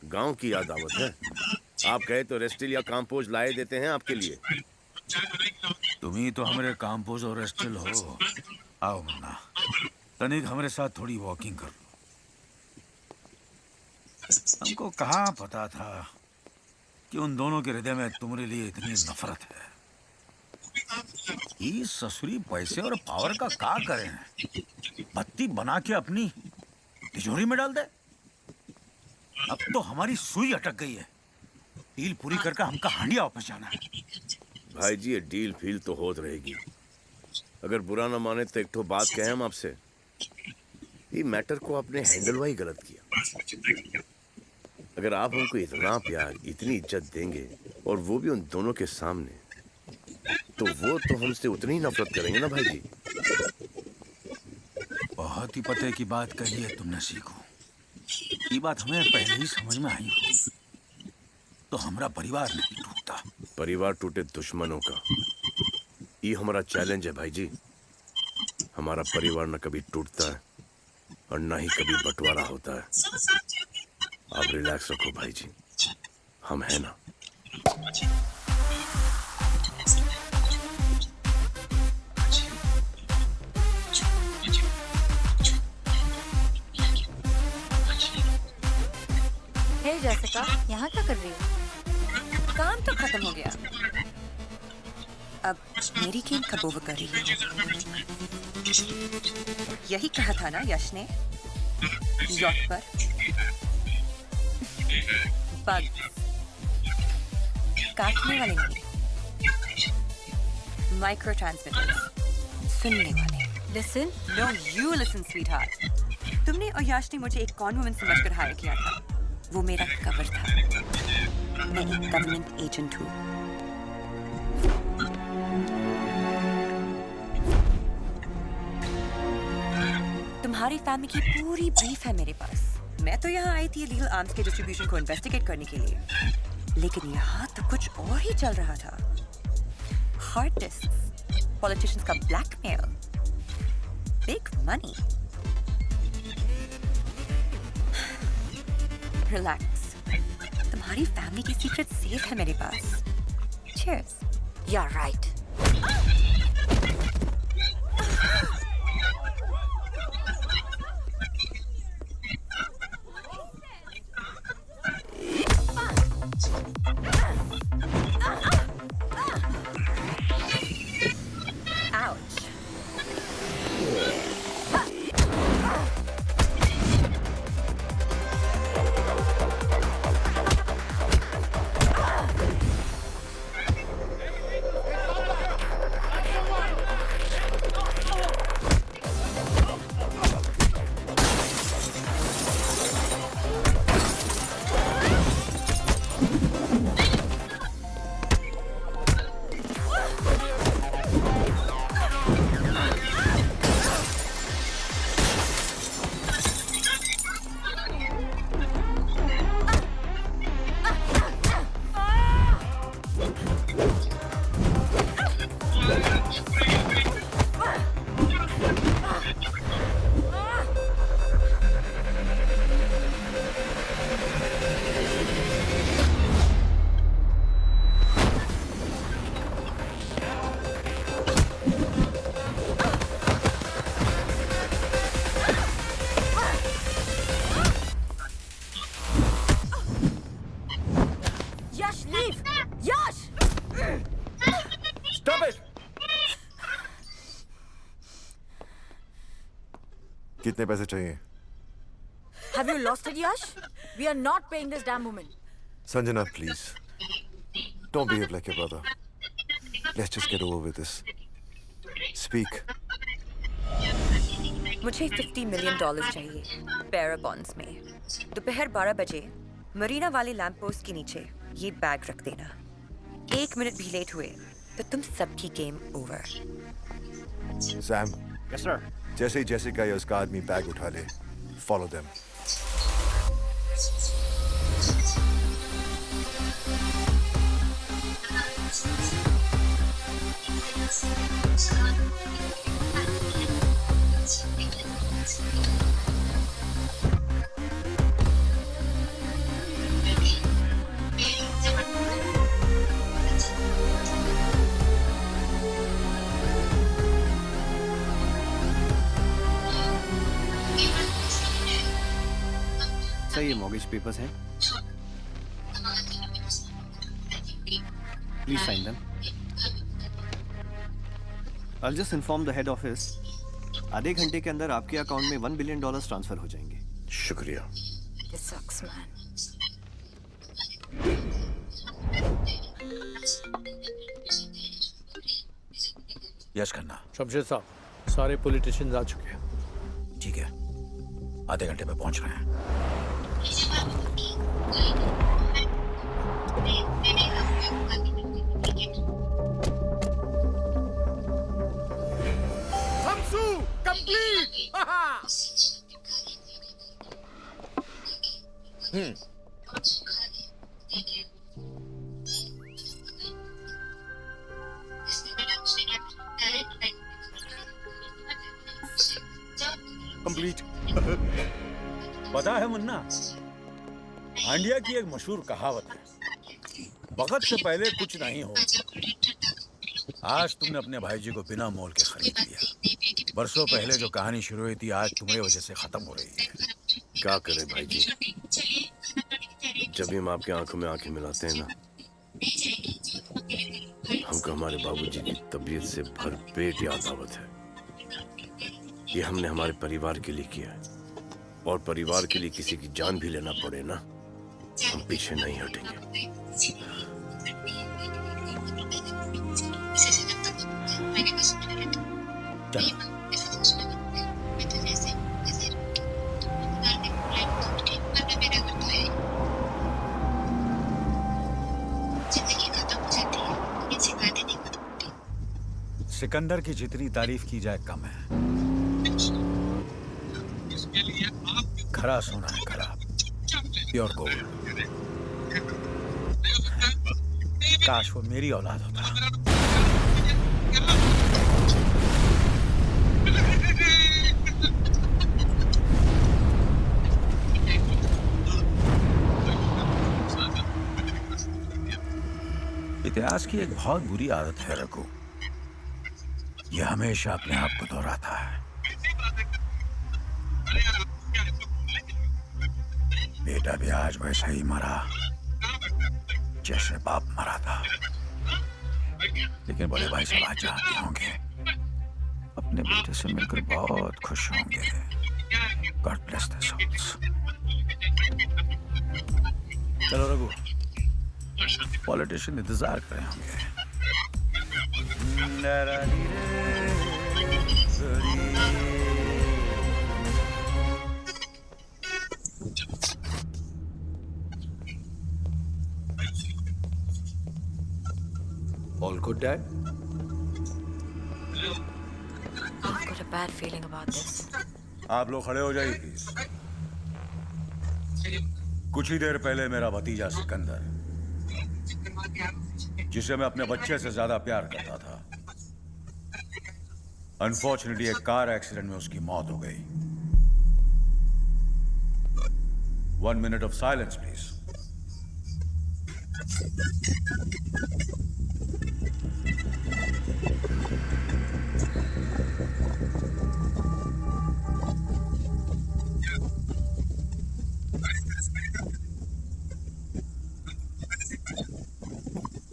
गांव की याद आवत है। आप कहे तो रेस्टिल या काम्पोज लाए देते हैं आपके लिए। तुम ही तो हमारे काम्पोज और रेस्टिल हो। आओ मुन्ना, तनिक हमारे साथ थोड़ी वॉकिंग कर लो। हमको कहाँ पता था कि उन दोनों के हृदय में तुम्हारे लिए इतनी नफरत है। ये ससुरी पैसे और पावर का क्या करें? बत्ती बना के अपनी तिजोरी में डाल दे। अब तो हमारी सुई अटक गई है। डील पूरी करके हमका हांडिया वापस जाना है। भाई जी ये डील फील तो होत रहेगी। अगर बुरा ना माने तो एक ठो बात कहें हम आपसे, ये मैटर को आपने हैंडल वाही गलत किया। अगर आप हमको इतना प्यार इतनी इज्जत देंगे और वो भी उन दोनों के सामने, तो वो तो हमसे उतनी ही नफरत करेंगे ना भाई जी। बहुत ही पते की बात कही है तुमने सीखो। ये बात हमें पहले ही समझ में आई होती तो हमारा परिवार नहीं टूटता। परिवार टूटे दुश्मनों का, ये हमारा चैलेंज है भाई जी। हमारा परिवार न कभी टूटता है और न ही कभी बंटवारा होता है। आप रिलैक्स रखो भाई जी, हम हैं ना। हे जैसिका, यहाँ क्या कर रही हो? काम तो खत्म हो गया, अब मेरी गेम कब ओवर कर रही है? यही कहा था ना यश ने यॉट पर बग काटने वाले नहीं, माइक्रो ट्रांसमिटर्स सुनने वाले। Listen, no you listen sweetheart. तुमने और यश ने मुझे एक कॉन वुमन समझकर हायर किया था, वो मेरा कवर था। मैं एक गवर्नमेंट एजेंट हूँ। तुम्हारी फैमिली की पूरी ब्रीफ है मेरे पास। मैं तो यहाँ आई थी लीगल आर्म्स के डिस्ट्रीब्यूशन को इन्वेस्टिगेट करने के लिए, लेकिन यहाँ तो कुछ और ही चल रहा था। हार्ड डिस्क, पॉलिटिशियंस का ब्लैकमेल, बिग मनी। रिलैक्स, तुम्हारी फैमिली की सीक्रेट सेफ है मेरे पास। चीयर्स। You're right. कितने पैसे चाहिए? Have you lost it, Yash? We are not paying this damn woman. Sanjana, please. Don't behave like your brother. Let's just get over with this. Speak. मुझे $50 million चाहिए बेarer bonds में। दोपहर 12 बजे मरीना वाले lamp post के नीचे ये बैग रख देना। 1 मिनट भी लेट हुए तो तुम सबकी game over. Sam. Yes, sir. जैसे ही जेसिका या उसका आदमी बैग उठा ले, follow them. सर ये मॉर्गेज पेपर्स हैं, please sign them. I'll just inform the head office. आधे घंटे के अंदर आपके अकाउंट में $1 billion ट्रांसफर हो जाएंगे। शुक्रिया। This sucks, man. यश खन्ना। शमशेर साहब, सारे पॉलिटिशियंस आ चुके हैं। ठीक है, आधे घंटे में पहुंच रहे हैं। हमसू कंप्लीट। कंप्लीट। पता है मुन्ना, हांडिया की एक मशहूर कहावत है, वक्त से पहले कुछ नहीं हो। आज तुमने अपने भाई जी को बिना मोल के खरीद लिया। बरसों पहले जो कहानी शुरू हुई थी, आज तुम्हारी वजह से खत्म हो रही है। क्या करें भाई जी, जब भी हम आपके आंखों में आंखें मिलाते हैं ना, हमको हमारे बाबूजी की तबीयत से भरपेट याद आवत है। ये हमने हमारे परिवार के लिए किया है, और परिवार के लिए किसी की जान भी लेना पड़े ना, हम पीछे नहीं हटेंगे। चलो। सिकंदर की जितनी तारीफ की जाए कम है। खरा सोना है, खरा प्योर गोल्ड। काश वो मेरी औलाद होता। इतिहास की एक बहुत बुरी आदत है रघु, ये हमेशा अपने आप को दोहराता है। बेटा भी आज वैसा ही मरा जैसे बाप मरा था। लेकिन बड़े भाई सब आज जानते होंगे, अपने बेटे से मिलकर बहुत खुश होंगे। God bless their souls. चलो रघु, पॉलिटिशियन इंतजार कर रहे होंगे। All good, Dad? I've got a bad feeling about this. आप लोग खड़े हो जाइए प्लीज। कुछ ही देर पहले मेरा भतीजा सिकंदर, जिसे मैं अपने बच्चे से ज्यादा प्यार करता था, अनफॉर्चुनेटली एक कार एक्सीडेंट में उसकी मौत हो गई। 1 minute of silence, please.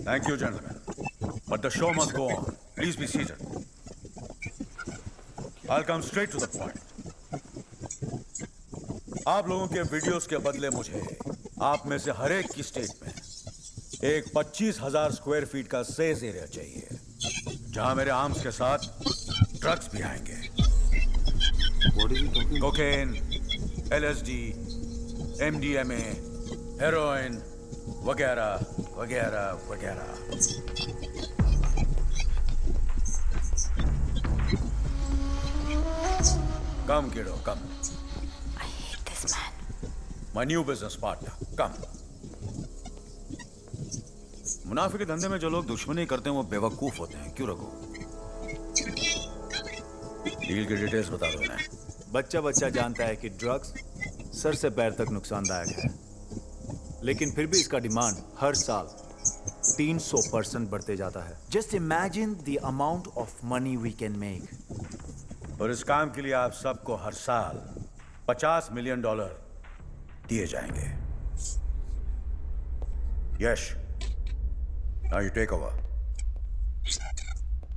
Thank you, gentlemen. But the show must go on. Please be seated. I'll come straight to the point. आप लोगों के वीडियोस के बदले मुझे आप में से हर एक की स्टेट में एक 25,000 स्क्वायर फीट का सेज एरिया चाहिए, जहां मेरे आर्म्स के साथ ड्रग्स भी आएंगे। कोकेन, LSD, MDMA, हेरोइन वगैरह वगैरह वगैरह। कम किडो, कम। I hate this man. My new business partner, कम। मुनाफे के धंधे में जो लोग दुश्मनी करते हैं वो बेवकूफ होते हैं, क्यों रघु? डील की डिटेल्स बता दो ना। बच्चा बच्चा जानता है कि ड्रग्स सर से पैर तक नुकसानदायक है, लेकिन फिर भी इसका डिमांड हर साल 300% बढ़ते जाता है। Just imagine the amount of money we can make. और इस काम के लिए आप सबको हर साल $50 मिलियन दिए जाएंगे। यश, नाउ यू टेक ओवर।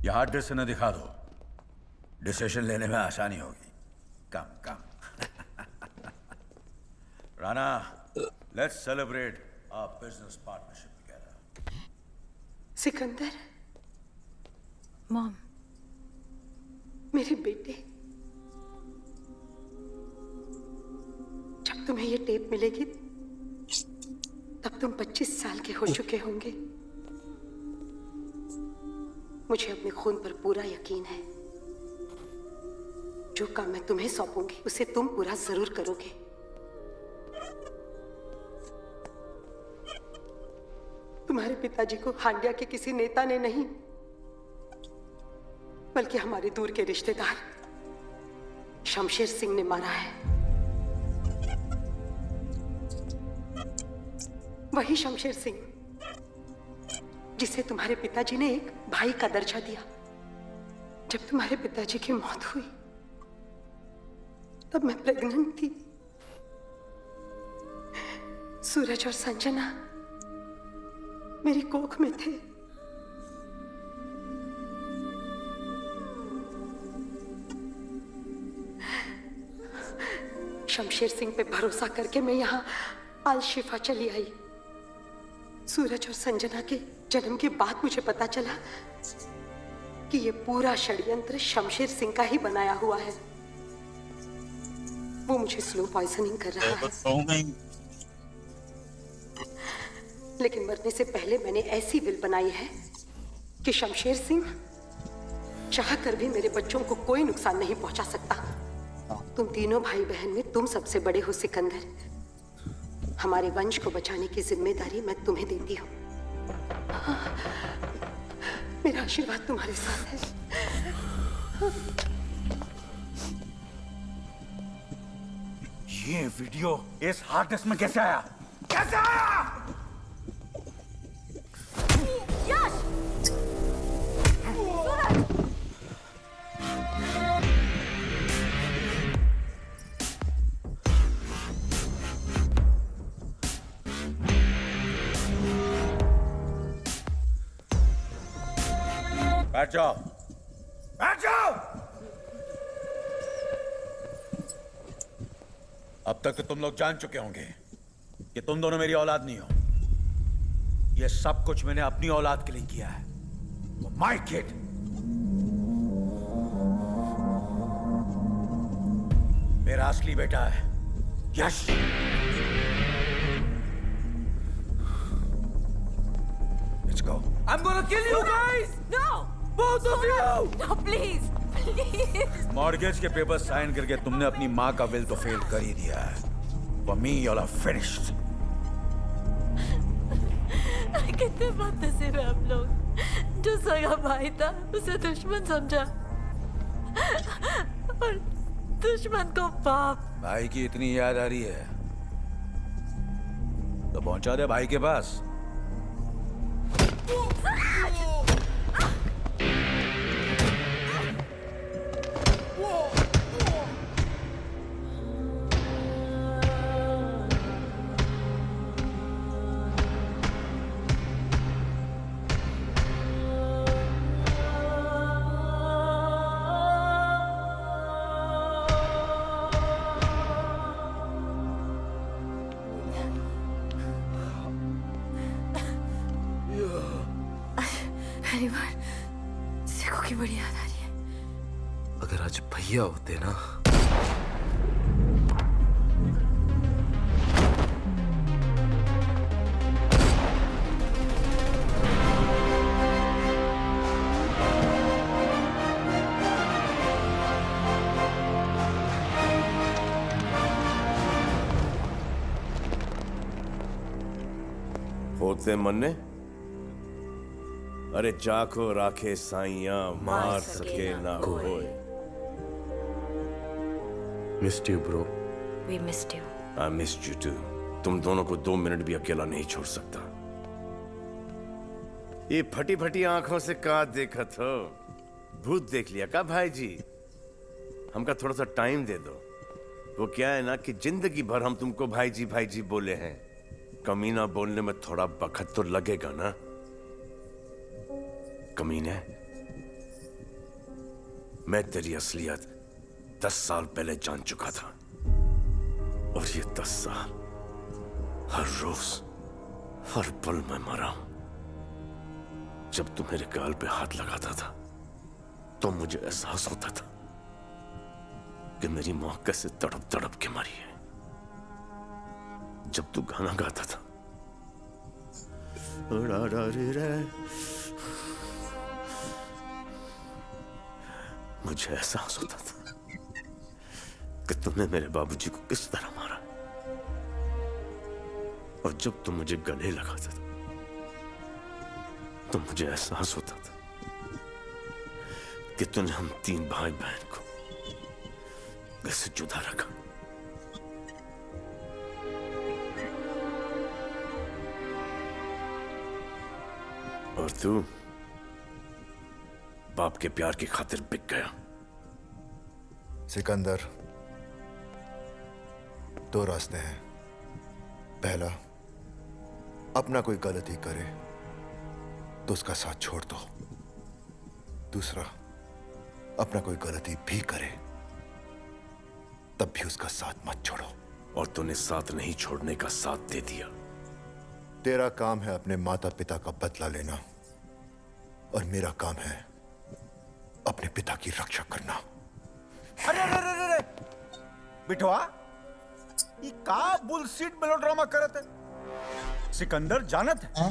ये हार्ड डिस्क से न दिखा दो, डिसीजन लेने में आसानी होगी। कम कम। Rana, let's celebrate our business partnership together. Sikandar, Mom, मेरे बेटे, जब तुम्हें ये टेप मिलेगी तब तुम 25 साल के हो चुके होंगे। मुझे अपने खून पर पूरा यकीन है। जो काम मैं तुम्हें सौंपूंगी उसे तुम पूरा जरूर करोगे। तुम्हारे पिताजी को हांडिया के किसी नेता ने नहीं, बल्कि हमारे दूर के रिश्तेदार शमशेर सिंह ने मारा है। वही शमशेर सिंह जिसे तुम्हारे पिताजी ने एक भाई का दर्जा दिया। जब तुम्हारे पिताजी की मौत हुई तब मैं प्रेग्नेंट थी। सूरज और संजना मेरी कोख में थे। शमशेर सिंह पे भरोसा करके मैं यहाँ अल शिफा चली आई। सूरज और संजना के जन्म के बाद मुझे पता चला कि ये पूरा षड्यंत्र शमशेर सिंह का ही बनाया हुआ है। वो मुझे स्लो पॉइजनिंग कर रहा है। लेकिन मरने से पहले मैंने ऐसी विल बनाई है कि शमशेर सिंह चाहकर भी मेरे बच्चों को कोई नुकसान नहीं पहुंचा सकता। तुम तीनों भाई बहन में तुम सबसे बड़े हो सिकंदर। हमारे वंश को बचाने की जिम्मेदारी मैं तुम्हें देती हूँ। मेरा आशीर्वाद तुम्हारे साथ है। ये वीडियो इस हार्ड डिस्क में कैसे आया? कैसे आया? यश! बैठ जाओ, बैठ जाओ। अब तक तो तुम लोग जान चुके होंगे कि तुम दोनों मेरी औलाद नहीं हो। ये सब कुछ मैंने अपनी औलाद के लिए किया है। वो माय किड। मेरा असली बेटा है यश। Let's go. I'm gonna kill you guys! No! Both of you! No, please! Please! Mortgage के पेपर साइन करके तुमने अपनी माँ का विल तो फेल कर ही दिया है। For me, you're finished. कितने बदनसीब है हम लोग। जो सगा भाई था उसे दुश्मन समझा और दुश्मन को बाप। भाई की इतनी याद आ रही है तो पहुंचा दे भाई के पास। सिखों की बड़ी याद आ रही है। अगर आज भैया होते ना। होते मन्ने, अरे जाको राखे साइया मार सके ना कोई। Missed you bro. We missed you. I missed you too. तुम दोनों को 2 मिनट भी अकेला नहीं छोड़ सकता। ये फटी फटी आंखों से का देखत हो? भूत देख लिया का भाई जी? हमका थोड़ा सा टाइम दे दो। वो क्या है ना कि जिंदगी भर हम तुमको भाई जी बोले हैं। कमीना बोलने में थोड़ा वक्त तो लगेगा ना। कमीने, मैं तेरी असलियत 10 साल पहले जान चुका था और ये 10 साल हर रोज हर पल में मरा हूं। जब तू मेरे गाल पे हाथ लगाता था तो मुझे एहसास होता था कि मेरी माँ कैसे तड़प तड़प के मरी है जब तू गाना गाता था। मुझे एहसास होता था कि तुमने मेरे बाबूजी को किस तरह मारा, और जब तुम मुझे गले लगाता था तो मुझे एहसास होता था कि तूने हम 3 भाई बहन को कैसे जुदा रखा। और तू बाप के प्यार की खातिर बिक गया। सिकंदर, 2 रास्ते हैं। पहला, अपना कोई गलती करे तो उसका साथ छोड़ दो। दूसरा, अपना कोई गलती भी करे तब भी उसका साथ मत छोड़ो। और तूने साथ नहीं छोड़ने का साथ दे दिया। तेरा काम है अपने माता पिता का बदला लेना, और मेरा काम है अपने पिता की रक्षा करना। अरे अरे अरे अरे बिठवा, ये का बुलशिट मेलोड्रामा करत है। सिकंदर जानत है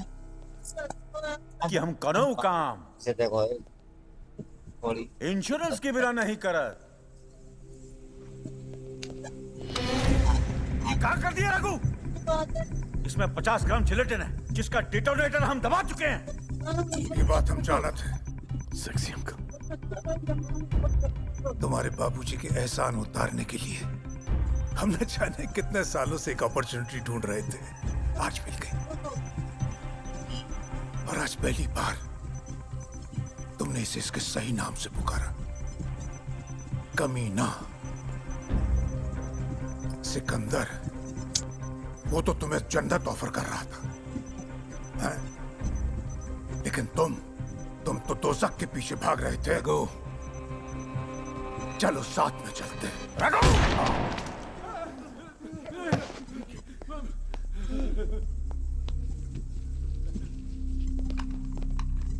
कि हम करो काम इंश्योरेंस के बिना नहीं करत। क्या कर दिया रघु? इसमें 50 ग्राम जिलेटिन है जिसका डिटोनेटर हम दबा चुके हैं। ये बात हम जानत हैं। सेक्सी अंकल, तुम्हारे बाबूजी के एहसान उतारने के लिए हम न जाने कितने सालों से एक अपॉर्चुनिटी ढूंढ रहे थे। आज मिल गई, और आज पहली बार तुमने इसे इसके सही नाम से पुकारा, कमीना। सिकंदर, वो तो तुम्हें जन्नत ऑफर कर रहा था, हैं? लेकिन तुम तो दोज़ख के पीछे भाग रहे थे। रघु, चलो साथ में चलते हैं। रघु!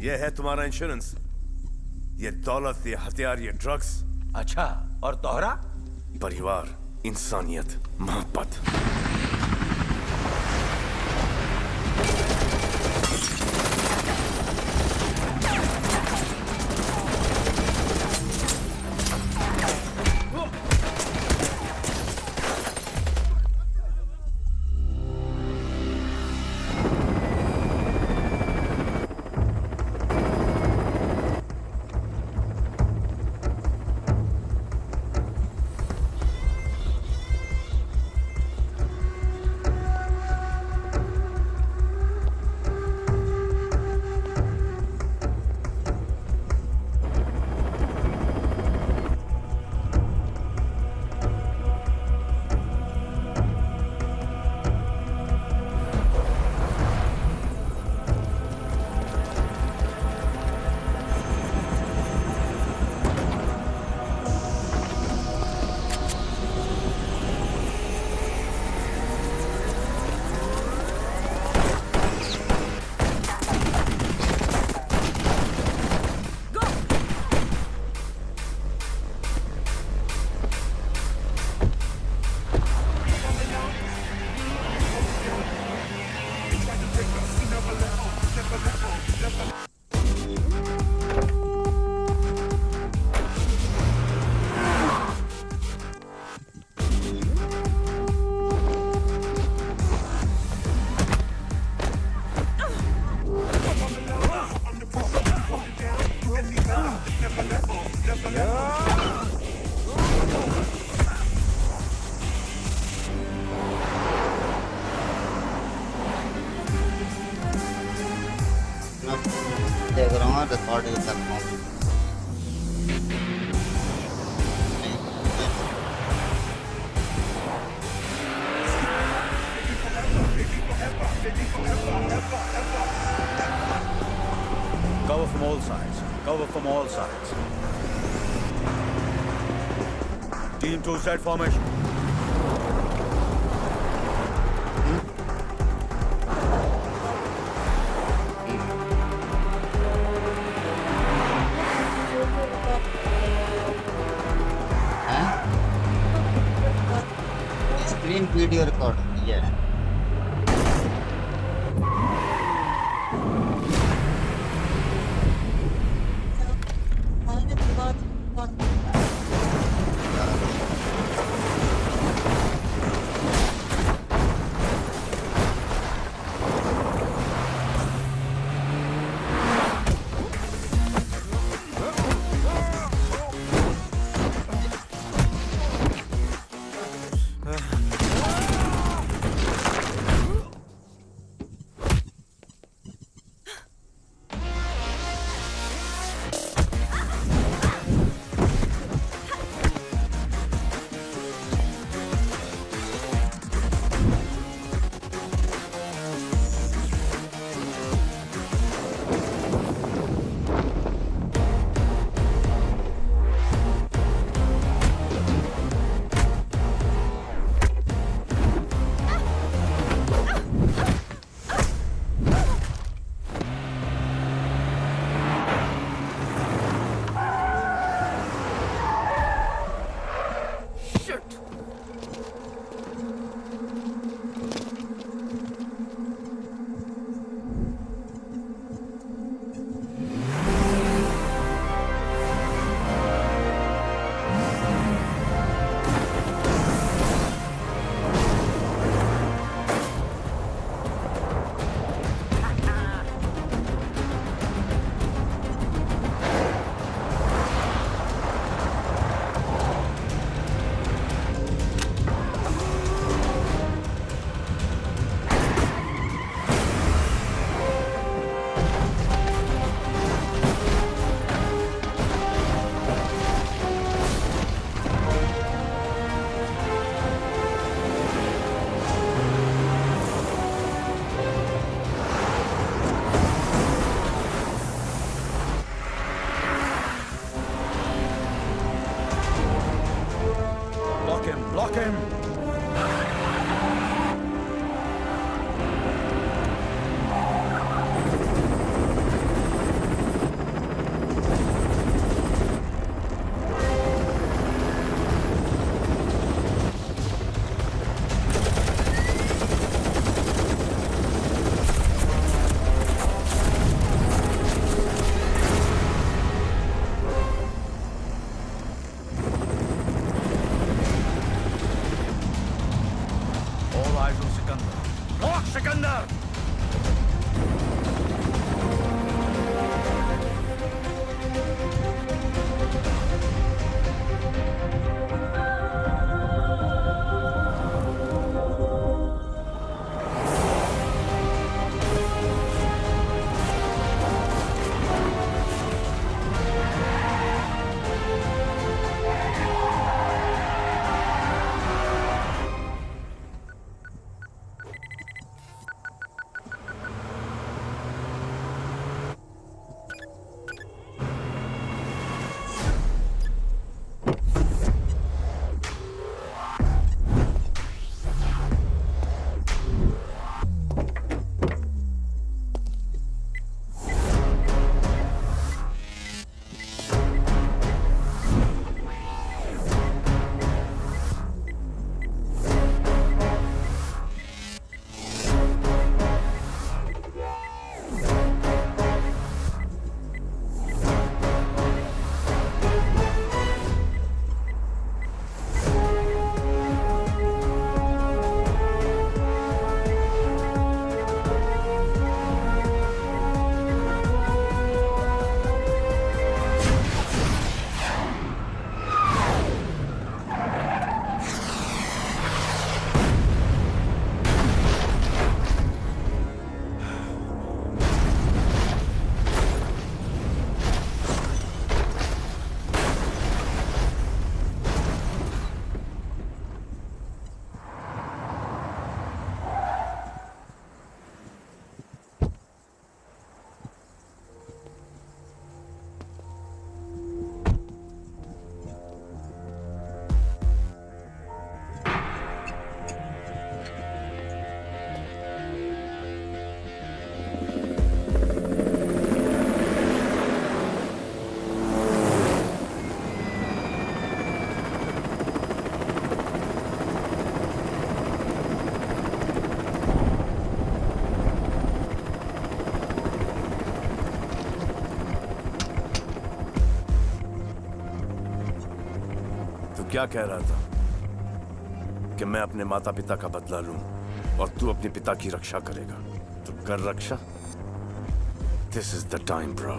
ये है तुम्हारा इंश्योरेंस। ये दौलत, ये हथियार, ये ड्रग्स। अच्छा, और तोहरा? परिवार, इंसानियत, मोहब्बत। Cover from all sides. Cover from all sides. Team 2 set formation. Video record होती है। Block him! क्या कह रहा था कि मैं अपने माता पिता का बदला लूं और तू अपने पिता की रक्षा करेगा। तो कर रक्षा। This is the time bro.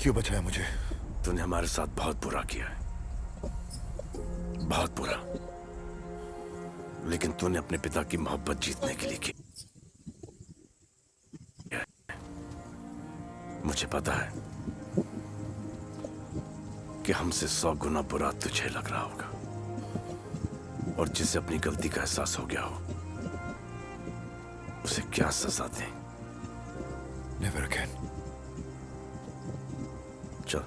क्यों बचाया मुझे? तूने हमारे साथ बहुत बुरा किया है, बहुत बुरा। लेकिन तूने अपने पिता की मोहब्बत जीतने के लिए की। मुझे पता है कि हमसे 100 गुना बुरा तुझे लग रहा होगा, और जिसे अपनी गलती का एहसास हो गया हो उसे क्या सजा दें। Never again. चल।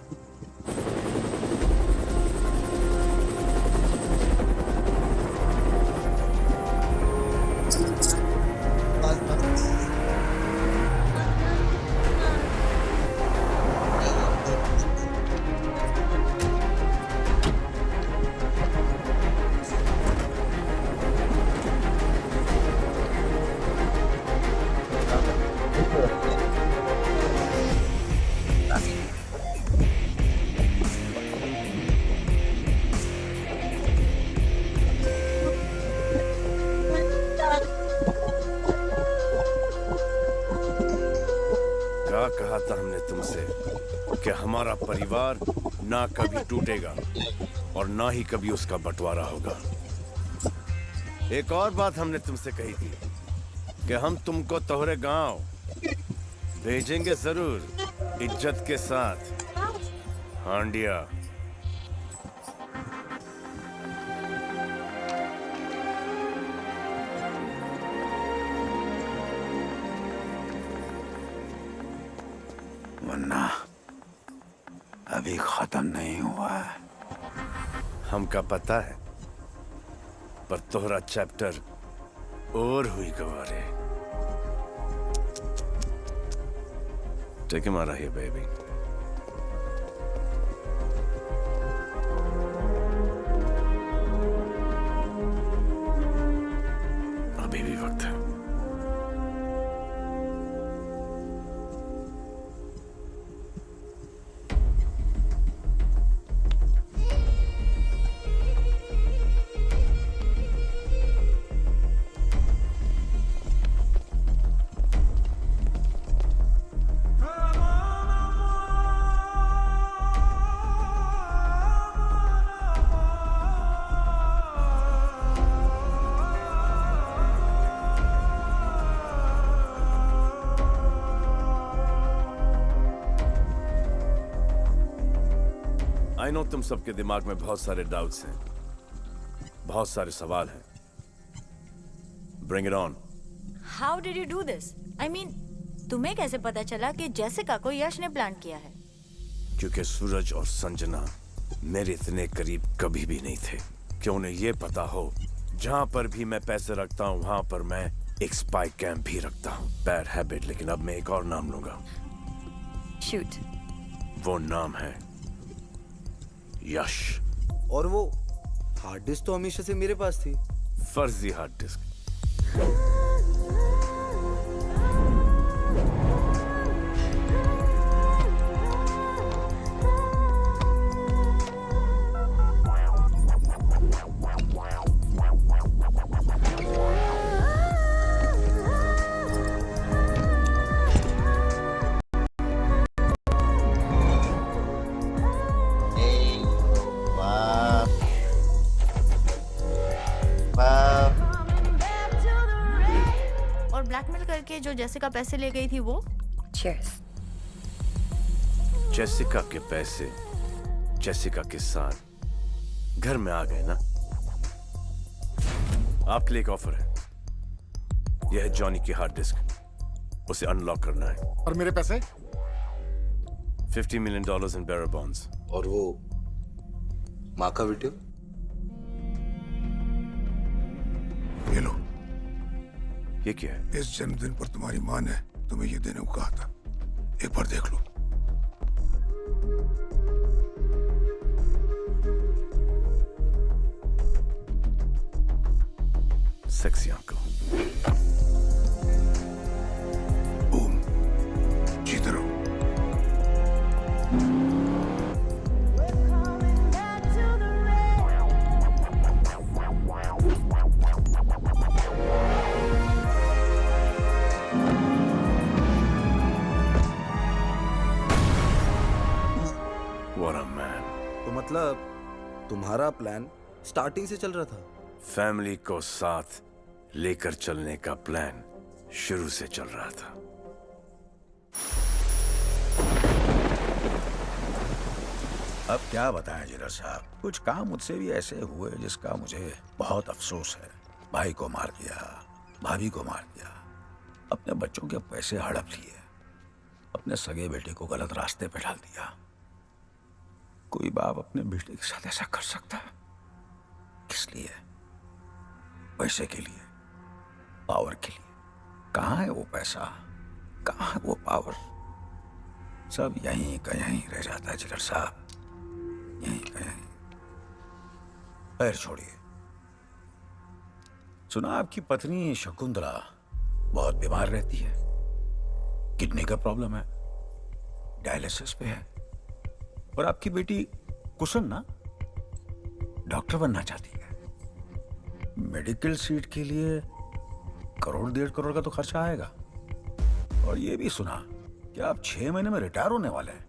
कहा था हमने तुमसे कि हमारा परिवार ना कभी टूटेगा और ना ही कभी उसका बंटवारा होगा। एक और बात हमने तुमसे कही थी कि हम तुमको तोहरे गांव भेजेंगे जरूर, इज्जत के साथ। हांडिया। वरना अभी खत्म नहीं हुआ है। हमका पता है, पर तोहरा चैप्टर और हुई Gaware. Take him out of here, baby. अभी भी वक्त है। आई नो तुम सबके दिमाग में बहुत सारे डाउट्स हैं, बहुत सारे सवाल हैं। Bring it on. How did you do this? I mean, तुम्हें कैसे पता चला कि जेसिका को यश ने प्लान किया है? क्योंकि सूरज और संजना मेरे इतने करीब कभी भी नहीं थे कि उन्हें यह पता हो जहां पर भी मैं पैसे रखता हूं वहां पर मैं एक स्पाई कैंप भी रखता हूं। बैड हैबिट, लेकिन अब मैं एक और नाम लूंगा। शूट। वो नाम है यश। और वो हार्ड डिस्क तो हमेशा से मेरे पास थी। फर्जी हार्ड डिस्क। और ब्लैकमेल करके जो जेसिका पैसे ले गई थी वो? Cheers. जेसिका के पैसे जेसिका के साथ घर में आ गए ना। आपके लिए एक ऑफर है। यह है जॉनी की हार्ड डिस्क, उसे अनलॉक करना है। और मेरे पैसे? $50 million इन बेरर बॉन्ड्स। और वो माँ का वीडियो? ये लो। ये क्या है? इस जन्मदिन पर तुम्हारी माँ ने तुम्हें ये देने को कहा था, एक बार देख लो। Sexy uncle. बूम, जीते रहो। What a man. तो मतलब तुम्हारा प्लान स्टार्टिंग से चल रहा था? फैमिली को साथ लेकर चलने का प्लान शुरू से चल रहा था। अब क्या बताएं जिगर साहब, कुछ काम मुझसे भी ऐसे हुए जिसका मुझे बहुत अफसोस है। भाई को मार दिया, भाभी को मार दिया, अपने बच्चों के पैसे हड़प लिए, अपने सगे बेटे को गलत रास्ते पे डाल दिया। कोई बाप अपने बेटे के साथ ऐसा कर सकता है? किस लिए? पैसे के लिए, पावर के लिए। कहाँ है वो पैसा, कहाँ है वो पावर? सब यहीं का यहीं रह जाता है जिगर साहब, यहीं का यहीं। पैर छोड़िए। सुना आपकी पत्नी शकुंतला बहुत बीमार रहती है, किडनी का प्रॉब्लम है, डायलिसिस पे है। और आपकी बेटी कुसुम ना डॉक्टर बनना चाहती है। मेडिकल सीट के लिए 1.5 करोड़ का तो खर्चा आएगा। और ये भी सुना कि आप 6 महीने में रिटायर होने वाले हैं।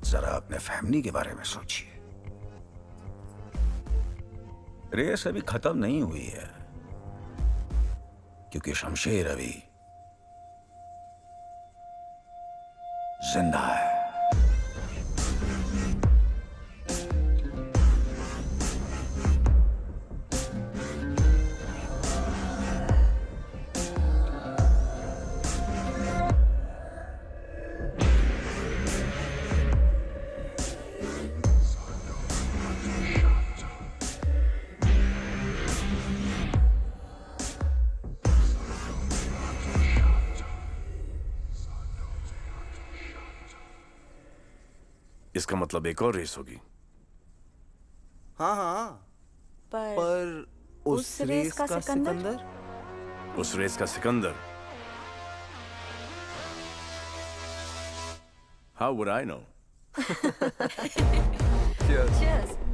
जरा अपने फैमिली के बारे में सोचिए। रेस अभी खत्म नहीं हुई है, क्योंकि शमशेर अभी जिंदा है। इसका मतलब एक और रेस होगी। हाँ हाँ, पर उस रेस का सिकंदर? उस रेस का Sikandar? How would I know? Cheers.